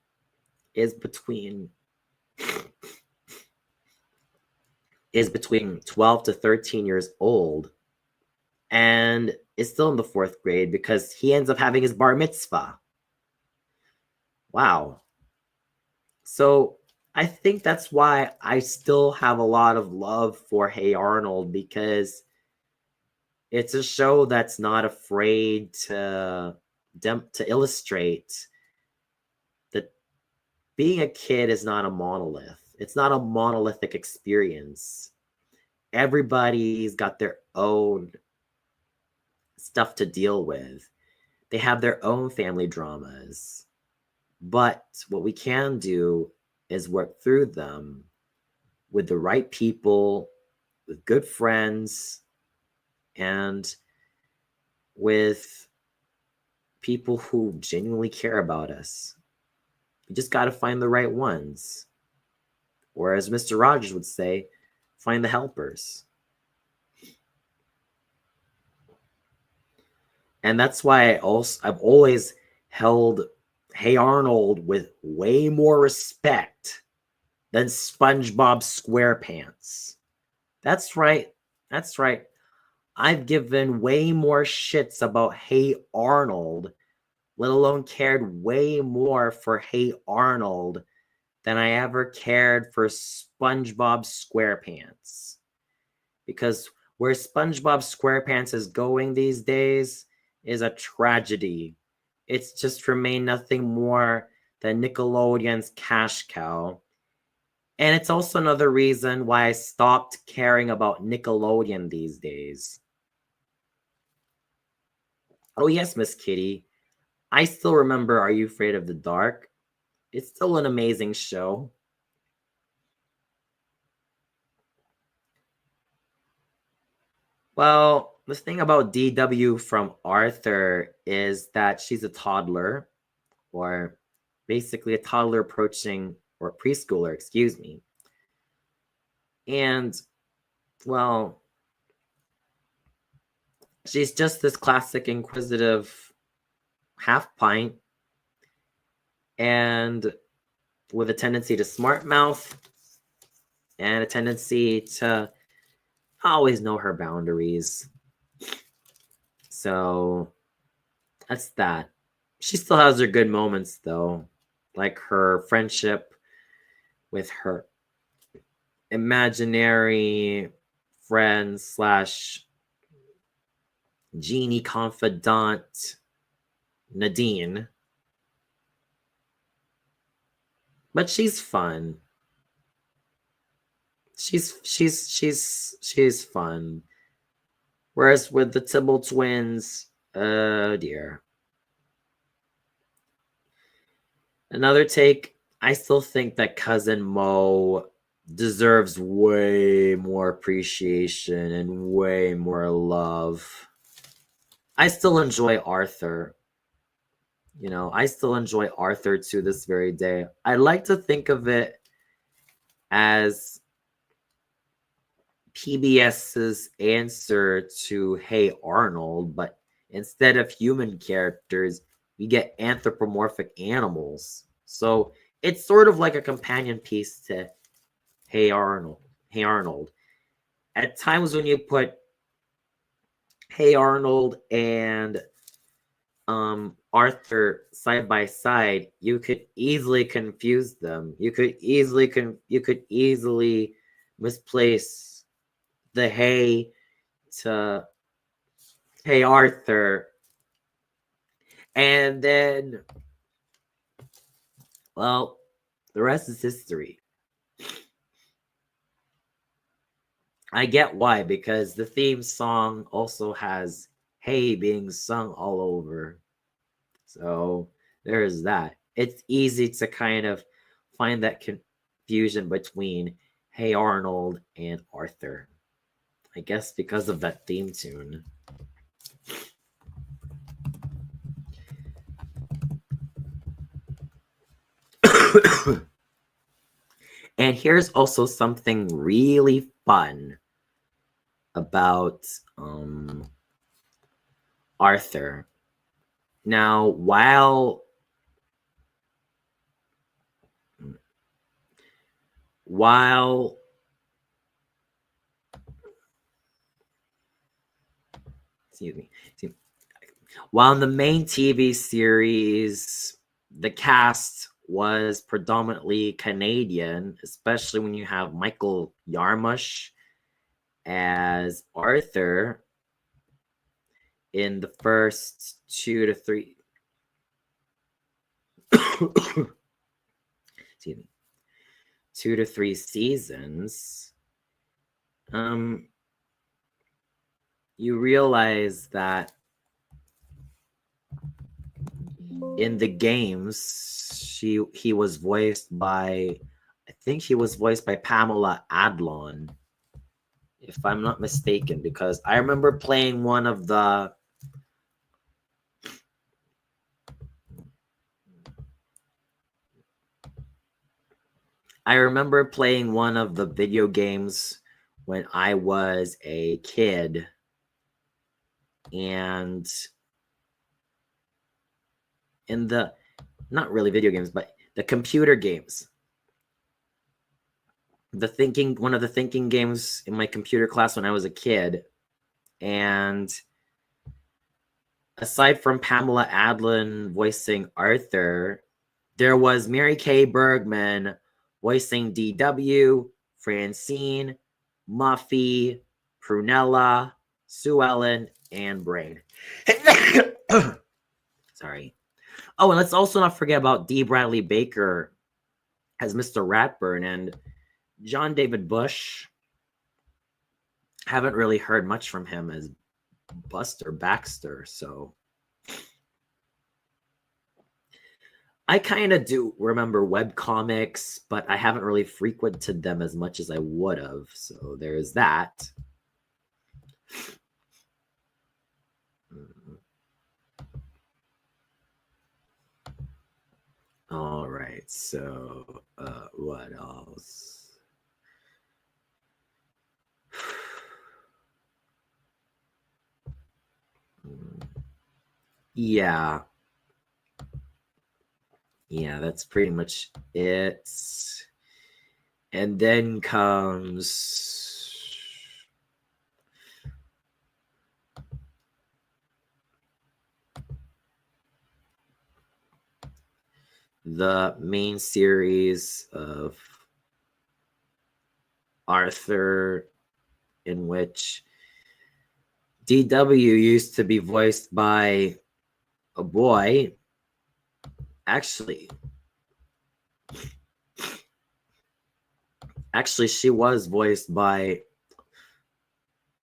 is between 12 to 13 years old and is still in the 4th grade because he ends up having his bar mitzvah. Wow. So I think that's why I still have a lot of love for Hey Arnold, because It's a show that's not afraid to illustrate that being a kid is not a monolith. It's not a monolithic experience. Everybody's got their own stuff to deal with. They have their own family dramas. But what we can do is work through them with the right people, with good friends, and with people who genuinely care about us. You just got to find the right ones. Or as Mr. Rogers would say, find the helpers. And that's why I've always held Hey Arnold with way more respect than SpongeBob SquarePants. That's right. That's right. I've given way more shits about Hey Arnold, let alone cared way more for Hey Arnold than I ever cared for SpongeBob SquarePants. Because where SpongeBob SquarePants is going these days is a tragedy. It's just remained nothing more than Nickelodeon's cash cow. And it's also another reason why I stopped caring about Nickelodeon these days. Oh, yes, Miss Kitty. I still remember Are You Afraid of the Dark? It's still an amazing show. Well, the thing about DW from Arthur is that she's a toddler, or basically a toddler approaching, or preschooler, excuse me. And, well, she's just this classic inquisitive half pint and with a tendency to smart mouth and a tendency to always know her boundaries. So that's that. She still has her good moments though, like her friendship with her imaginary friend slash genie confidant Nadine. But she's fun. She's fun. Whereas with the Tibble twins, oh dear. Another take, I still think that Cousin Mo deserves way more appreciation and way more love. I still enjoy Arthur. You know, I still enjoy Arthur to this very day. I like to think of it as PBS's answer to Hey Arnold, but instead of human characters, we get anthropomorphic animals. So it's sort of like a companion piece to Hey Arnold. Hey Arnold. At times when you put Hey Arnold and Arthur side by side, you could easily confuse them. You could easily misplace the Hey to Hey Arthur. And then, well, the rest is history. I get why, because the theme song also has Hey being sung all over. So there's that. It's easy to kind of find that confusion between Hey Arnold and Arthur. I guess because of that theme tune. And here's also something really fun about Arthur. Now, while excuse me, while in the main TV series, the cast was predominantly Canadian, especially when you have Michael Yarmush as Arthur. in the first 2 to 3 excuse me, 2 to 3 seasons, you realize that in the games, he was voiced by, I think he was voiced by Pamela Adlon, if I'm not mistaken, because I remember playing one of the video games when I was a kid, and in the, not really video games, but the computer games, one of the thinking games in my computer class when I was a kid. And aside from Pamela Adlon voicing Arthur, there was Mary Kay Bergman voicing DW, Francine, Muffy, Prunella, Sue Ellen, and Brain. Sorry. Oh, and let's also not forget about D. Bradley Baker as Mr. Ratburn, and John David Bush. Haven't really heard much from him as Buster Baxter, so I kind of do remember webcomics, but I haven't really frequented them as much as I would have, so there's that. All right, so what else? Yeah, that's pretty much it. And then comes the main series of Arthur, in which DW used to be voiced by a boy. Actually, she was voiced by,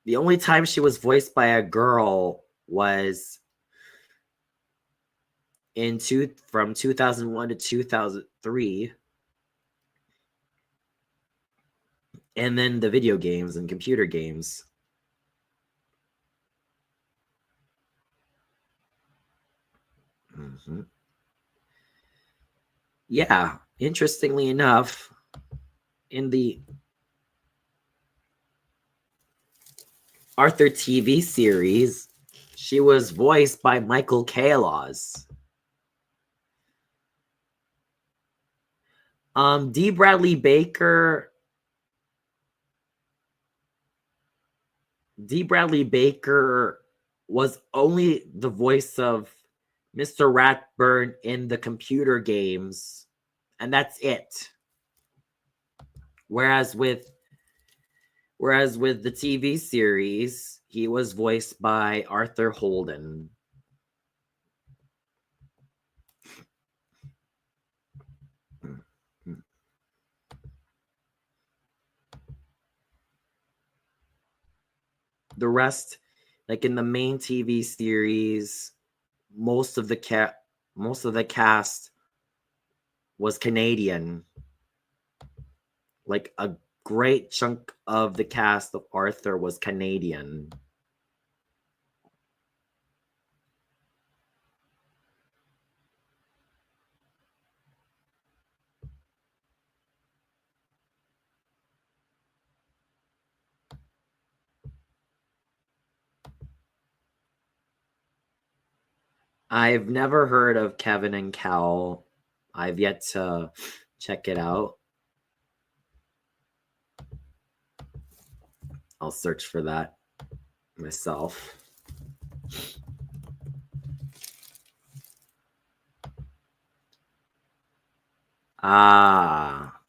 the only time she was voiced by a girl was from 2001 to 2003. And then the video games and computer games. Mm-hmm. Yeah, interestingly enough, in the Arthur TV series, she was voiced by Michael Kalos. D. Bradley Baker was only the voice of Mr. Ratburn in the computer games, and that's it. Whereas with the TV series, he was voiced by Arthur Holden. The rest, like in the main TV series, most of the cast was Canadian. Like a great chunk of the cast of Arthur was Canadian. I've never heard of Kevin and Cal. I've yet to check it out. I'll search for that myself. Ah.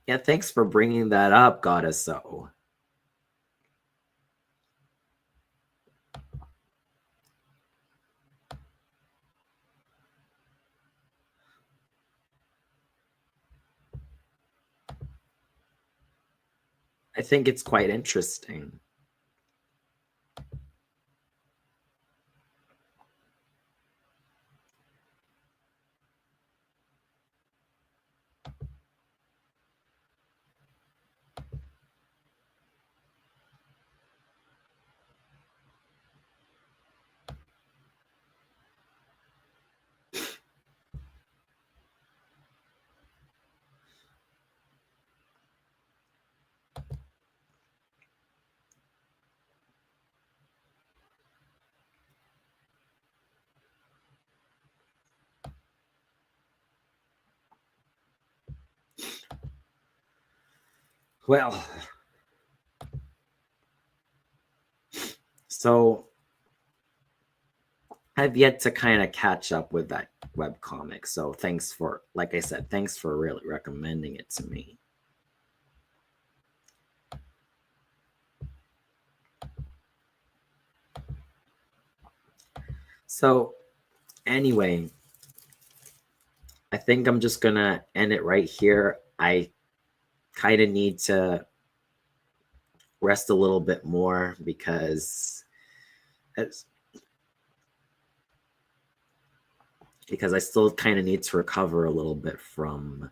Yeah, thanks for bringing that up, Goddess So. I think it's quite interesting. Well, so I've yet to kind of catch up with that web comic. So thanks for, like I said, thanks for really recommending it to me. So anyway, I think I'm just gonna end it right here. I kind of need to rest a little bit more because I still kind of need to recover a little bit from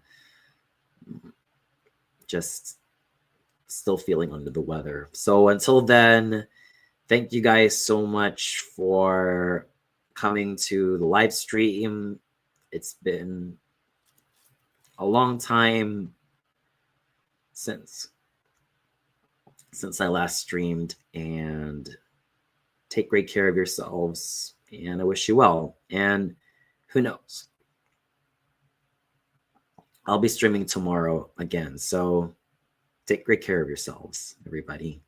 just still feeling under the weather. So until then, thank you guys so much for coming to the live stream. It's been a long time since I last streamed, and take great care of yourselves, and I wish you well. And who knows, I'll be streaming tomorrow again, so take great care of yourselves, everybody.